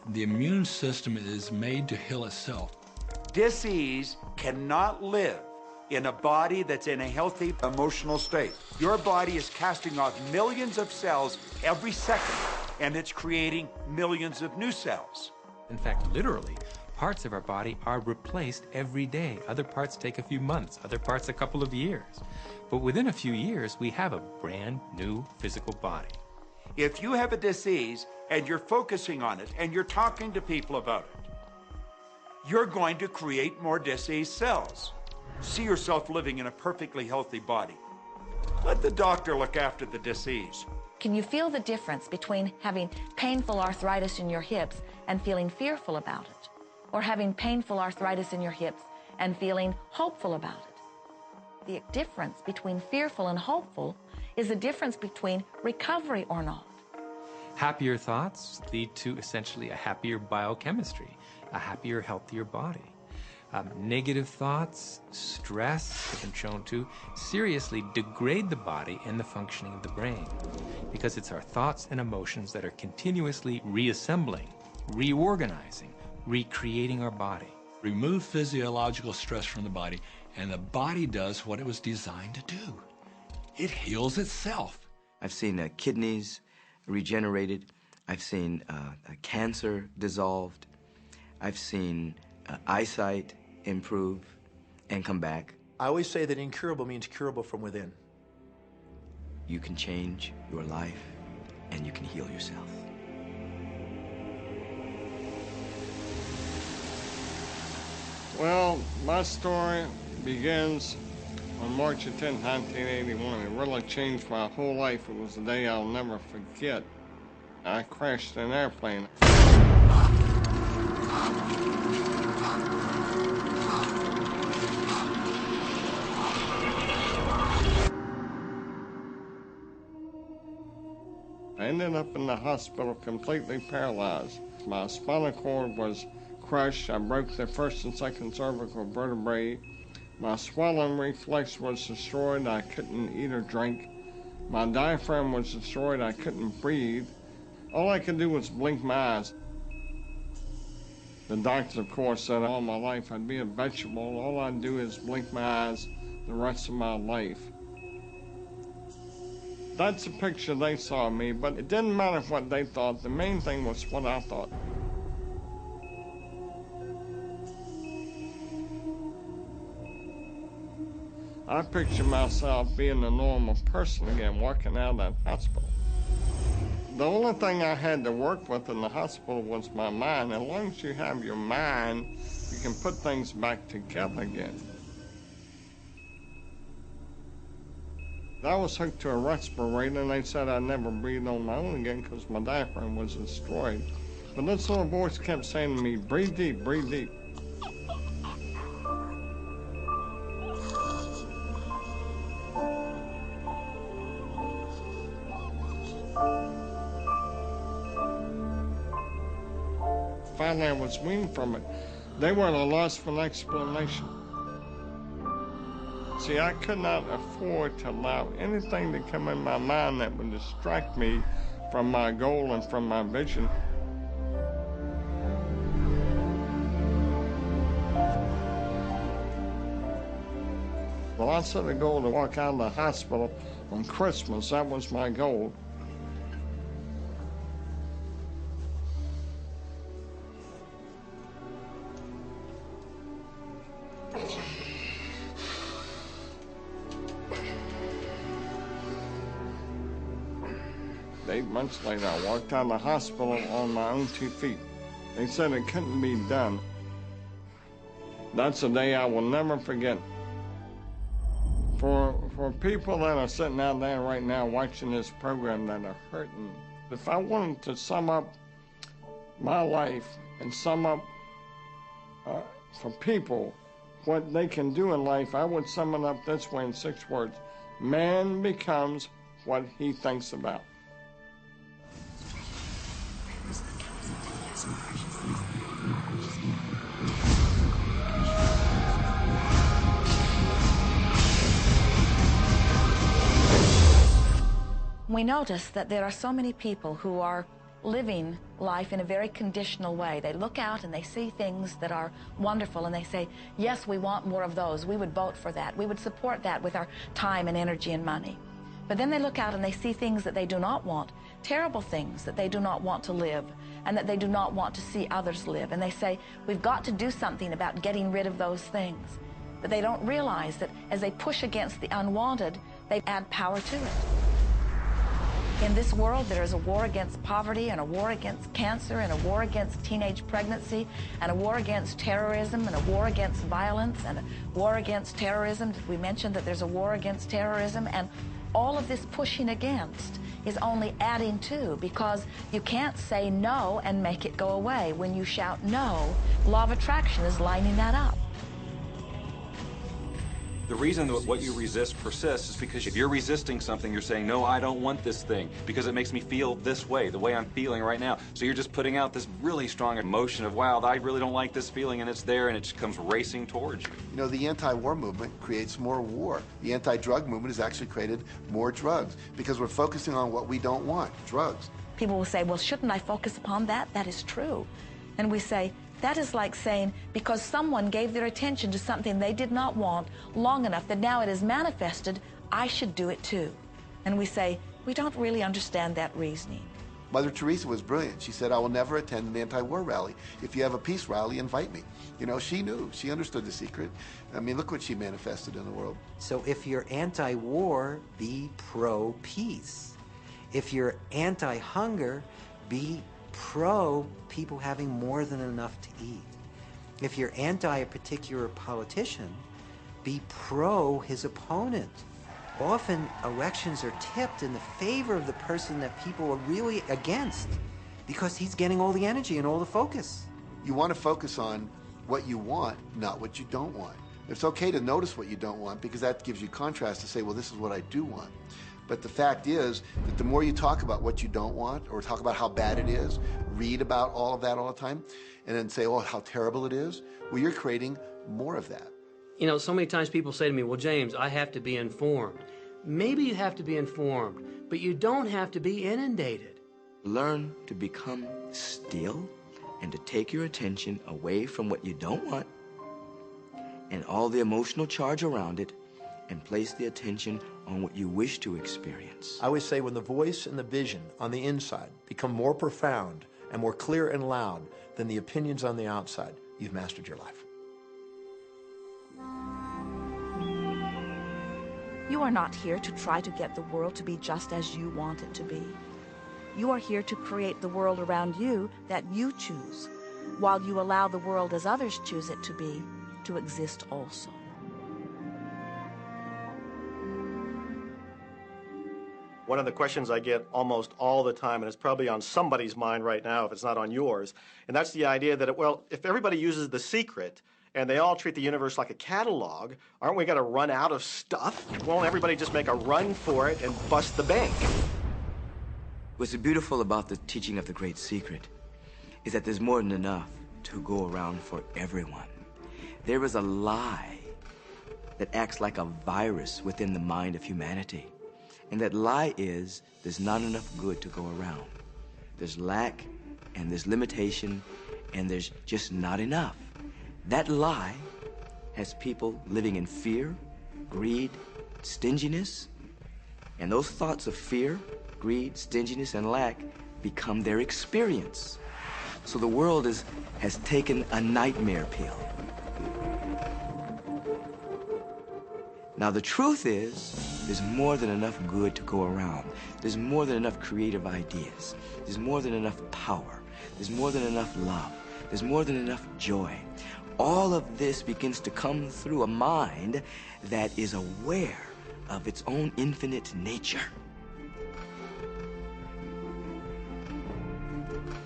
Speaker 1: The immune system is made to heal itself.
Speaker 3: Dis-ease cannot live in a body that's in a healthy emotional state. Your body is casting off millions of cells every second, and it's creating millions of new cells.
Speaker 16: In fact, literally, parts of our body are replaced every day. Other parts take a few months, other parts a couple of years. But within a few years, we have a brand new physical body.
Speaker 3: If you have a disease and you're focusing on it and you're talking to people about it, you're going to create more disease cells. See yourself living in a perfectly healthy body. Let the doctor look after the disease.
Speaker 6: Can you feel the difference between having painful arthritis in your hips and feeling fearful about it, or having painful arthritis in your hips and feeling hopeful about it? The difference between fearful and hopeful is the difference between recovery or not.
Speaker 16: Happier thoughts lead to essentially a happier biochemistry, a happier, healthier body. Negative thoughts, stress, have been shown to seriously degrade the body and the functioning of the brain, because it's our thoughts and emotions that are continuously reassembling, reorganizing, recreating our body.
Speaker 1: Remove physiological stress from the body, and the body does what it was designed to do. It heals itself.
Speaker 7: I've seen kidneys regenerated. I've seen cancer dissolved. I've seen eyesight improve and come back.
Speaker 15: I always say that incurable means curable from within.
Speaker 7: You can change your life and you can heal yourself.
Speaker 9: Well, my story begins on March 10, 1981. It really changed my whole life. It was a day I'll never forget. I crashed an airplane. I ended up in the hospital completely paralyzed. My spinal cord was crushed. I broke the first and second cervical vertebrae. My swallowing reflex was destroyed. I couldn't eat or drink. My diaphragm was destroyed. I couldn't breathe. All I could do was blink my eyes. The doctor, of course, said all my life I'd be a vegetable. All I'd do is blink my eyes the rest of my life. That's the picture they saw of me, but it didn't matter what they thought. The main thing was what I thought. I pictured myself being a normal person again, walking out of that hospital. The only thing I had to work with in the hospital was my mind. As long as you have your mind, you can put things back together again. I was hooked to a respirator, and they said I'd never breathe on my own again because my diaphragm was destroyed. But this little voice kept saying to me, breathe deep, breathe deep. Finally, I was weaned from it. They were at a loss for an explanation. See, I could not afford to allow anything to come in my mind that would distract me from my goal and from my vision. Well, I set a goal to walk out of the hospital on Christmas. That was my goal. Months later, I walked out of the hospital on my own 2 feet. They said it couldn't be done. That's a day I will never forget. For people that are sitting out there right now watching this program that are hurting, if I wanted to sum up my life and sum up for people what they can do in life, I would sum it up this way in 6 words. Man becomes what he thinks about.
Speaker 6: We notice that there are so many people who are living life in a very conditional way. They look out and they see things that are wonderful and they say, yes, we want more of those. We would vote for that. We would support that with our time and energy and money. But then they look out and they see things that they do not want, terrible things that they do not want to live and that they do not want to see others live. And they say, we've got to do something about getting rid of those things. But they don't realize that as they push against the unwanted, they add power to it. In this world, there is a war against poverty and a war against cancer and a war against teenage pregnancy and a war against terrorism and a war against violence and a war against terrorism. We mentioned that there's a war against terrorism, and all of this pushing against is only adding to, because you can't say no and make it go away. When you shout no, law of attraction is lining that up.
Speaker 17: The reason that what you resist persists is because if you're resisting something, you're saying, no, I don't want this thing because it makes me feel this way, the way I'm feeling right now. So you're just putting out this really strong emotion of, wow, I really don't like this feeling, and it's there, and it just comes racing towards you.
Speaker 8: You know, the anti-war movement creates more war. The anti-drug movement has actually created more drugs because we're focusing on what we don't want, drugs.
Speaker 6: People will say, well, shouldn't I focus upon that? That is true. And we say, that is like saying, because someone gave their attention to something they did not want long enough that now it is manifested, I should do it too. And we say, we don't really understand that reasoning.
Speaker 8: Mother Teresa was brilliant. She said, I will never attend an anti-war rally. If you have a peace rally, invite me. You know, she knew. She understood the secret. I mean, look what she manifested in the world.
Speaker 18: So if you're anti-war, be pro-peace.
Speaker 5: If you're anti-hunger, be pro people having more than enough to eat. If you're anti a particular politician, be pro his opponent. Often elections are tipped in the favor of the person that people are really against because he's getting all the energy and all the focus.
Speaker 8: You want to focus on what you want, not what you don't want. It's okay to notice what you don't want because that gives you contrast to say, well, this is what I do want. But the fact is that the more you talk about what you don't want or talk about how bad it is, read about all of that all the time, and then say, oh, how terrible it is, well, you're creating more of that.
Speaker 19: You know, so many times people say to me, well, James, I have to be informed. Maybe you have to be informed, but you don't have to be inundated.
Speaker 7: Learn to become still and to take your attention away from what you don't want and all the emotional charge around it and place the attention on what you wish to experience.
Speaker 15: I always say when the voice and the vision on the inside become more profound and more clear and loud than the opinions on the outside, you've mastered your life.
Speaker 6: You are not here to try to get the world to be just as you want it to be. You are here to create the world around you that you choose, while you allow the world as others choose it to be, to exist also.
Speaker 4: One of the questions I get almost all the time, and it's probably on somebody's mind right now if it's not on yours, and that's the idea that, well, if everybody uses The Secret and they all treat the universe like a catalog, aren't we going to run out of stuff? Won't everybody just make a run for it and bust the bank?
Speaker 7: What's beautiful about the teaching of the Great Secret is that there's more than enough to go around for everyone. There is a lie that acts like a virus within the mind of humanity. And that lie is there's not enough good to go around. There's lack, and there's limitation, and there's just not enough. That lie has people living in fear, greed, stinginess, and those thoughts of fear, greed, stinginess, and lack become their experience. So the world has taken a nightmare pill. Now, the truth is, there's more than enough good to go around. There's more than enough creative ideas. There's more than enough power. There's more than enough love. There's more than enough joy. All of this begins to come through a mind that is aware of its own infinite nature.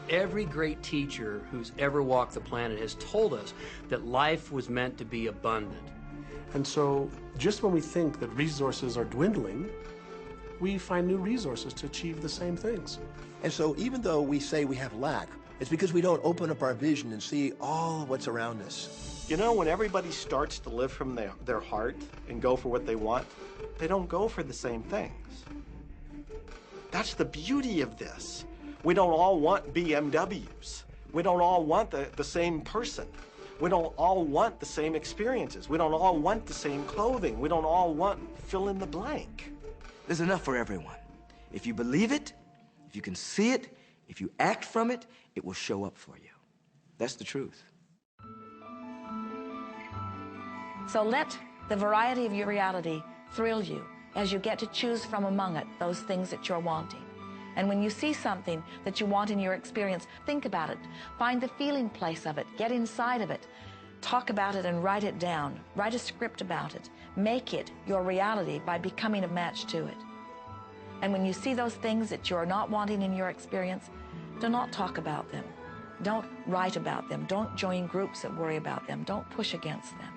Speaker 19: Every great teacher who's ever walked the planet has told us that life was meant to be abundant.
Speaker 10: And so, just when we think that resources are dwindling, we find new resources to achieve the same things.
Speaker 15: And so, even though we say we have lack, it's because we don't open up our vision and see all of what's around us.
Speaker 4: You know, when everybody starts to live from their heart and go for what they want, they don't go for the same things. That's the beauty of this. We don't all want BMWs. We don't all want the same person. We don't all want the same experiences. We don't all want the same clothing. We don't all want fill in the blank.
Speaker 7: There's enough for everyone. If you believe it, if you can see it, if you act from it, it will show up for you. That's the truth.
Speaker 6: So let the variety of your reality thrill you as you get to choose from among it those things that you're wanting. And when you see something that you want in your experience, think about it. Find the feeling place of it. Get inside of it. Talk about it and write it down. Write a script about it. Make it your reality by becoming a match to it. And when you see those things that you're not wanting in your experience, do not talk about them. Don't write about them. Don't join groups that worry about them. Don't push against them.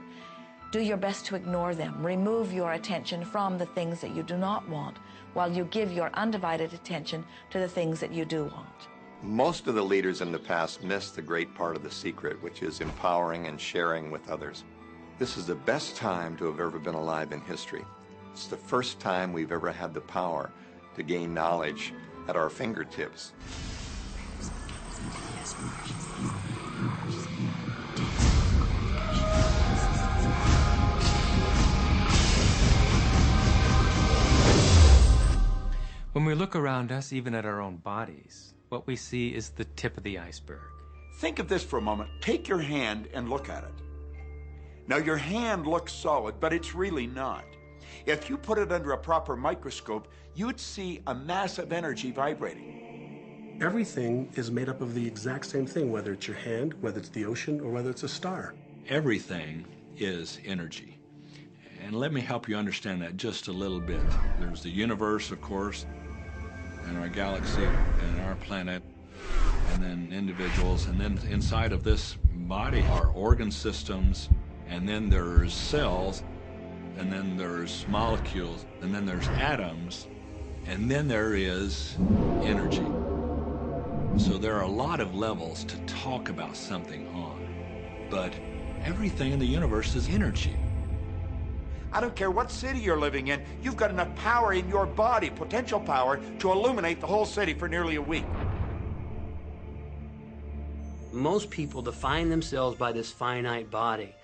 Speaker 6: Do your best to ignore them. Remove your attention from the things that you do not want, while you give your undivided attention to the things that you do want.
Speaker 18: Most of the leaders in the past missed the great part of the secret, which is empowering and sharing with others. This is the best time to have ever been alive in history. It's the first time we've ever had the power to gain knowledge at our fingertips.
Speaker 16: When we look around us, even at our own bodies, what we see is the tip of the iceberg.
Speaker 3: Think of this for a moment. Take your hand and look at it. Now, your hand looks solid, but it's really not. If you put it under a proper microscope, you'd see a massive energy vibrating.
Speaker 10: Everything is made up of the exact same thing, whether it's your hand, whether it's the ocean, or whether it's a star.
Speaker 1: Everything is energy. And let me help you understand that just a little bit. There's the universe, of course, and our galaxy, and our planet, and then individuals, and then inside of this body are organ systems, and then there's cells, and then there's molecules, and then there's atoms, and then there is energy. So there are a lot of levels to talk about something on, but everything in the universe is energy.
Speaker 3: I don't care what city you're living in, you've got enough power in your body, potential power, to illuminate the whole city for nearly a week.
Speaker 19: Most people define themselves by this finite body,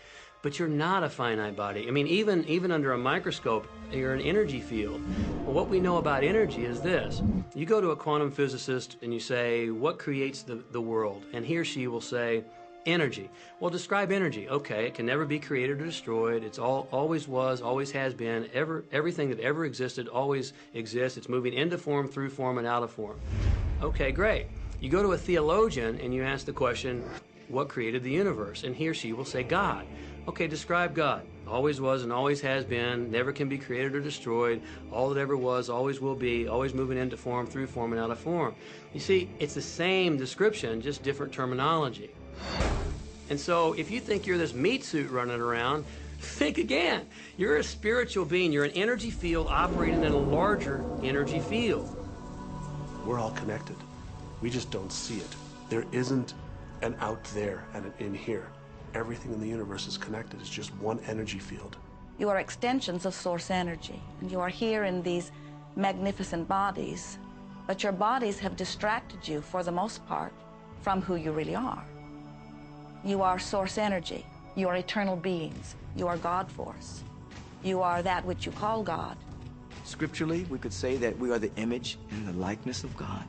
Speaker 19: but you're not a finite body. I mean, even under a microscope, you're an energy field. Well, what we know about energy is this. You go to a quantum physicist and you say, what creates the world? And he or she will say, energy. Well, describe energy. Okay, it can never be created or destroyed. It's always was, always has been. Everything that ever existed always exists. It's moving into form, through form, and out of form. Okay, great. You go to a theologian and you ask the question, what created the universe? And he or she will say, God. Okay, describe God. Always was and always has been, never can be created or destroyed, all that ever was, always will be, always moving into form, through form, and out of form. You see, it's the same description, just different terminology. And so if you think you're this meat suit running around, think again. You're a spiritual being. You're an energy field operating in a larger energy field.
Speaker 10: We're all connected. We just don't see it. There isn't an out there and an in here. Everything in the universe is connected. It's just one energy field.
Speaker 6: You are extensions of source energy, and you are here in these magnificent bodies, but your bodies have distracted you, for the most part, from who you really are. You are source energy. You are eternal beings. You are God force. You are that which you call God.
Speaker 7: Scripturally, we could say that we are the image and the likeness of God.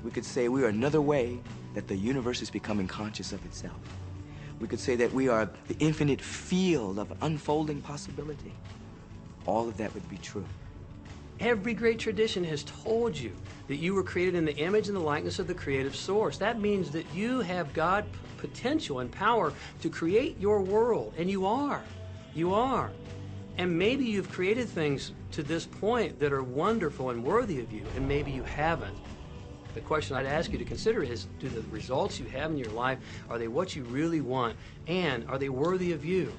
Speaker 7: We could say we are another way that the universe is becoming conscious of itself. We could say that we are the infinite field of unfolding possibility. All of that would be true.
Speaker 19: Every great tradition has told you that you were created in the image and the likeness of the creative source. That means that you have God potential and power to create your world, and you are. You are. And maybe you've created things to this point that are wonderful and worthy of you, and maybe you haven't. The question I'd ask you to consider is, do the results you have in your life, are they what you really want? And are they worthy of you?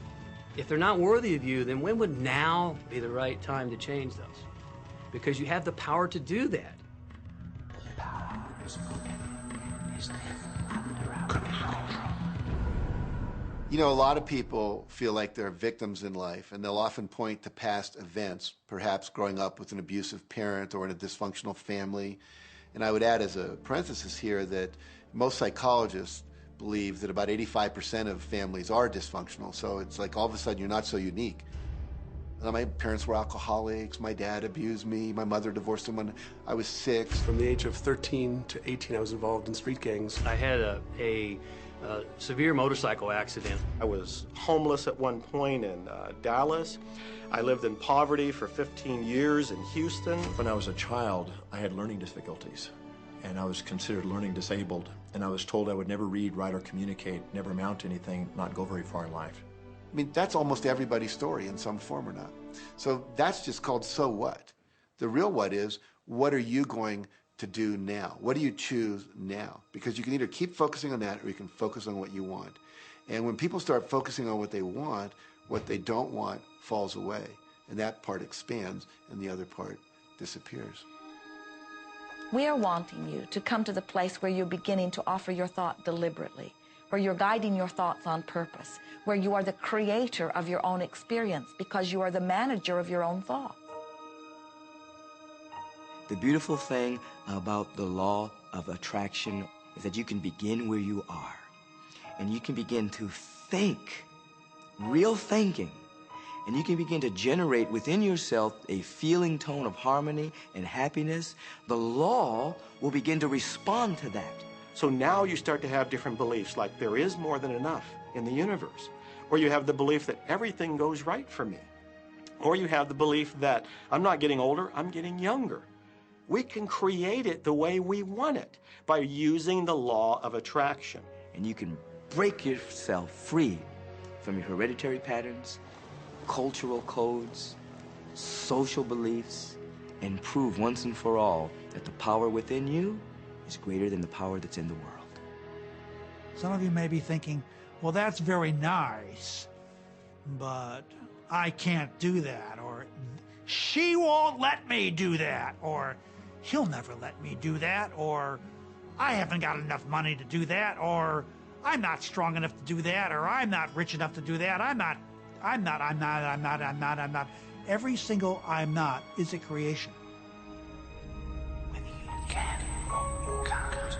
Speaker 19: If they're not worthy of you, then when would now be the right time to change those? Because you have the power to do that.
Speaker 8: You know, a lot of people feel like they're victims in life, and they'll often point to past events, perhaps growing up with an abusive parent or in a dysfunctional family. And I would add as a parenthesis here that most psychologists believe that about 85% of families are dysfunctional. So it's like all of a sudden you're not so unique. My parents were alcoholics, my dad abused me, my mother divorced him when I was 6.
Speaker 10: From the age of 13 to 18, I was involved in street gangs.
Speaker 19: I had a severe motorcycle accident.
Speaker 4: I was homeless at one point in Dallas. I lived in poverty for 15 years in Houston.
Speaker 15: When I was a child, I had learning difficulties, and I was considered learning disabled, and I was told I would never read, write, or communicate, never amount to anything, not go very far in life.
Speaker 8: I mean, that's almost everybody's story in some form or not. So that's just called so what. The real what is, what are you going to do now? What do you choose now? Because you can either keep focusing on that or you can focus on what you want. And when people start focusing on what they want, what they don't want falls away. And that part expands and the other part disappears.
Speaker 6: We are wanting you to come to the place where you're beginning to offer your thought deliberately, where you're guiding your thoughts on purpose, where you are the creator of your own experience because you are the manager of your own thoughts.
Speaker 7: The beautiful thing about the law of attraction is that you can begin where you are, and you can begin to think, real thinking, and you can begin to generate within yourself a feeling tone of harmony and happiness. The law will begin to respond to that.
Speaker 4: So now you start to have different beliefs, like there is more than enough in the universe, or you have the belief that everything goes right for me, Or you have the belief that I'm not getting older, I'm getting younger. We can create it the way we want it by using the law of attraction.
Speaker 7: And you can break yourself free from your hereditary patterns, cultural codes, social beliefs, and prove once and for all that the power within you is greater than the power that's in the world.
Speaker 12: Some of you may be thinking, well, that's very nice, but I can't do that, or she won't let me do that, or he'll never let me do that, or I haven't got enough money to do that, or I'm not strong enough to do that, or I'm not rich enough to do that, I'm not. Every single I'm not is a creation.
Speaker 13: Whether you can or you can't,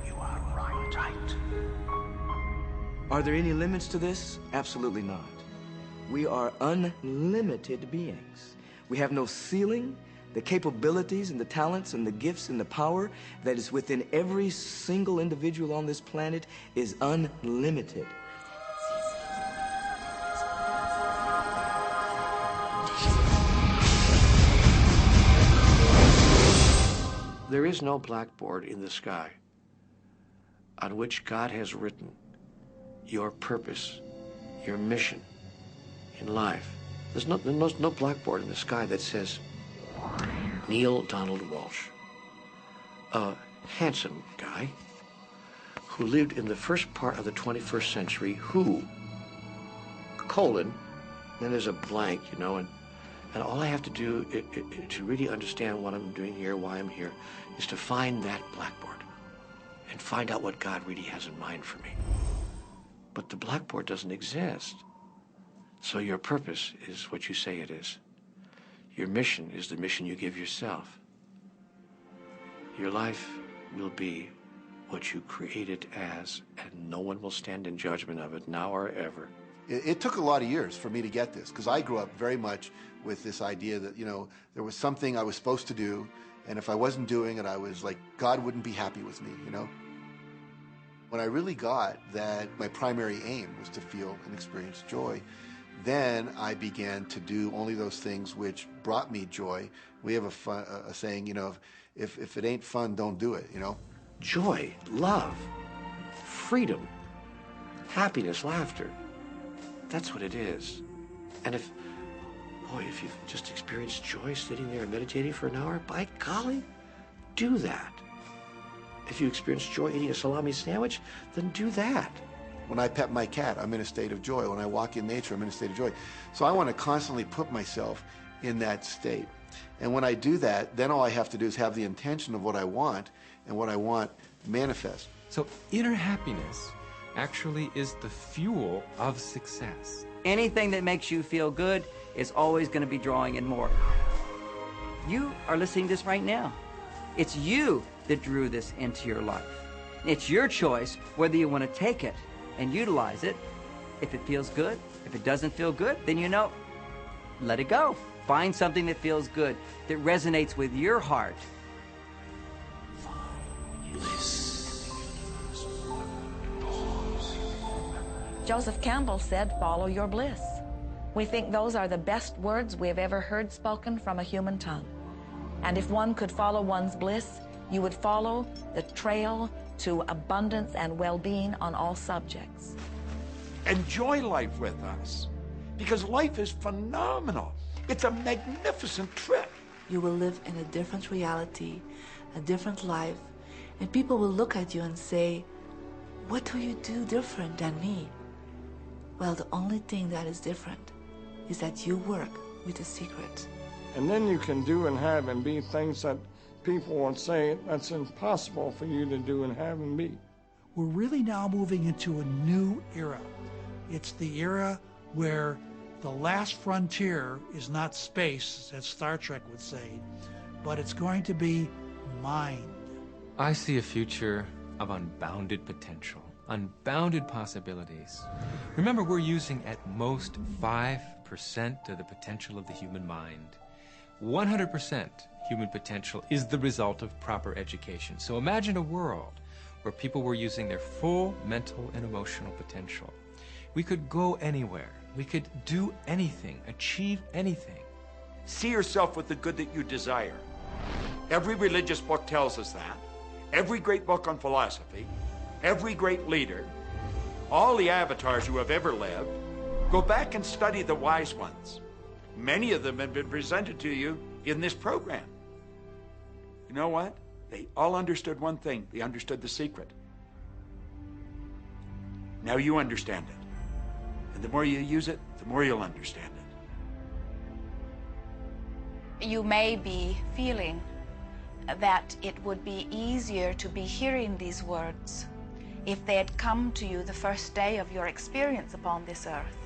Speaker 13: you are right.
Speaker 7: Are there any limits to this? Absolutely not. We are unlimited beings. We have no ceiling. The capabilities and the talents and the gifts and the power that is within every single individual on this planet is unlimited.
Speaker 15: There is no blackboard in the sky on which God has written your purpose, your mission in life. There's no blackboard in the sky that says, Neil Donald Walsh, a handsome guy who lived in the first part of the 21st century, who, then there's a blank, you know, and all I have to do to really understand what I'm doing here, why I'm here, is to find that blackboard and find out what God really has in mind for me. But the blackboard doesn't exist. So your purpose is what you say it is. Your mission is the mission you give yourself. Your life will be what you create it as, and no one will stand in judgment of it now or ever.
Speaker 8: It took a lot of years for me to get this, because I grew up very much with this idea that, you know, there was something I was supposed to do, and if I wasn't doing it, I was like, God wouldn't be happy with me, you know? When I really got that my primary aim was to feel and experience joy, then I began to do only those things which brought me joy. We have a saying, you know, if it ain't fun, don't do it, you know?
Speaker 15: Joy, love, freedom, happiness, laughter. That's what it is. And if you've just experienced joy sitting there and meditating for an hour, by golly, do that. If you experience joy eating a salami sandwich, then do that.
Speaker 8: When I pet my cat, I'm in a state of joy. When I walk in nature, I'm in a state of joy. So I want to constantly put myself in that state. And when I do that, then all I have to do is have the intention of what I want, and what I want manifest.
Speaker 16: So inner happiness actually is the fuel of success.
Speaker 22: Anything that makes you feel good is always going to be drawing in more. You are listening to this right now. It's you that drew this into your life. It's your choice whether you want to take it and utilize it. If it feels good, if it doesn't feel good, then you know, let it go. Find something that feels good, that resonates with your heart.
Speaker 6: Joseph Campbell said, "Follow your bliss." We think those are the best words we have ever heard spoken from a human tongue. And if one could follow one's bliss, you would follow the trail to abundance and well-being on all subjects.
Speaker 3: Enjoy life with us, because life is phenomenal. It's a magnificent trip.
Speaker 14: You will live in a different reality, a different life, and people will look at you and say, "What do you do different than me?" Well, the only thing that is different is that you work with the secret.
Speaker 9: And then you can do and have and be things that people would say that's impossible for you to do and have and be.
Speaker 12: We're really now moving into a new era. It's the era where the last frontier is not space, as Star Trek would say, but it's going to be mind.
Speaker 16: I see a future of unbounded potential, unbounded possibilities. Remember, we're using at most 5% of the potential of the human mind. 100% human potential is the result of proper education. So imagine a world where people were using their full mental and emotional potential. We could go anywhere, We could do anything, achieve anything.
Speaker 3: See yourself with the good that you desire. Every religious book tells us that. Every great book on philosophy, every great leader, all the avatars who have ever lived. Go back and study the wise ones. Many of them have been presented to you in this program. You know what? They all understood one thing. They understood the secret. Now you understand it. And the more you use it, the more you'll understand it.
Speaker 6: You may be feeling that it would be easier to be hearing these words if they had come to you the first day of your experience upon this earth.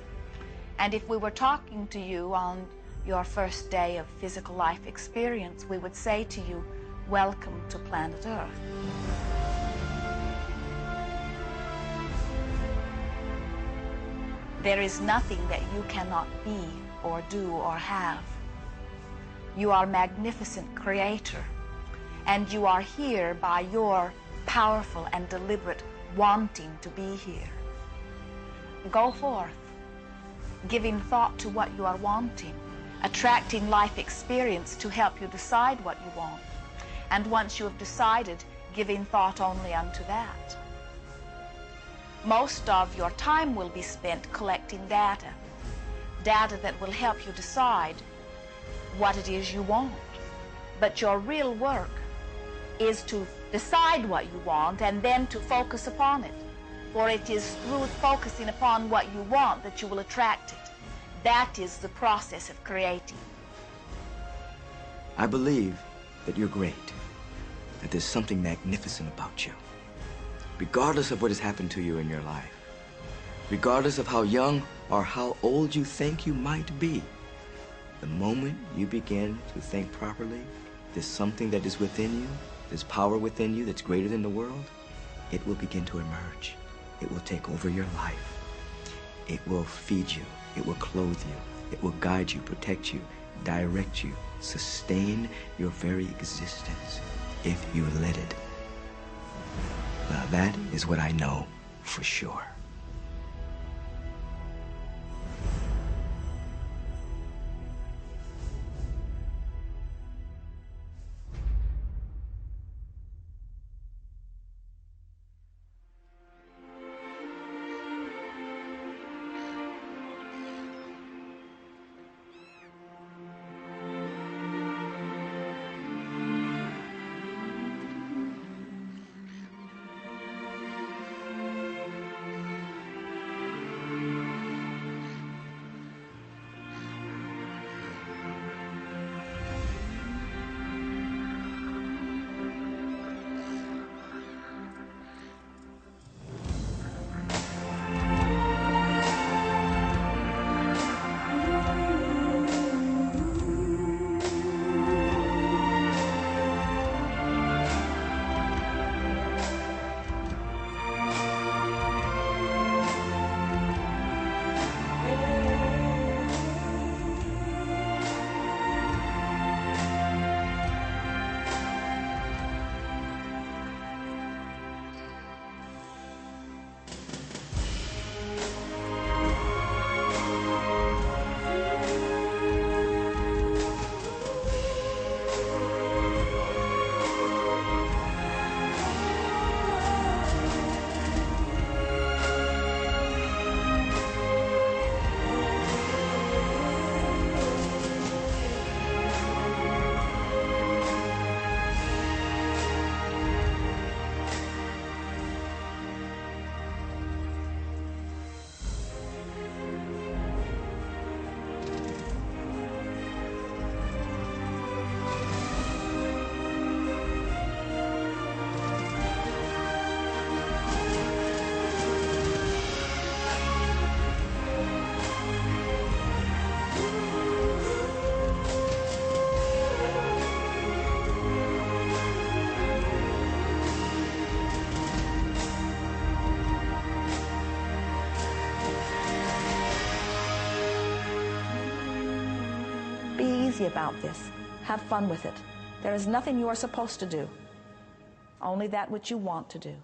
Speaker 6: And if we were talking to you on your first day of physical life experience, we would say to you, welcome to planet Earth. There is nothing that you cannot be or do or have. You are a magnificent creator, and you are here by your powerful and deliberate wanting to be here. Go forth, giving thought to what you are wanting, attracting life experience to help you decide what you want. And once you have decided, giving thought only unto that. Most of your time will be spent collecting data that will help you decide what it is you want. But your real work is to decide what you want and then to focus upon it. For it is through focusing upon what you want that you will attract it. That is the process of creating.
Speaker 7: I believe that you're great, that there's something magnificent about you. Regardless of what has happened to you in your life, regardless of how young or how old you think you might be, the moment you begin to think properly, there's something that is within you, there's power within you that's greater than the world, it will begin to emerge. It will take over your life. It will feed you. It will clothe you. It will guide you, protect you, direct you, sustain your very existence if you let it. Now that is what I know for sure.
Speaker 6: About this. Have fun with it. There is nothing you are supposed to do, only that which you want to do.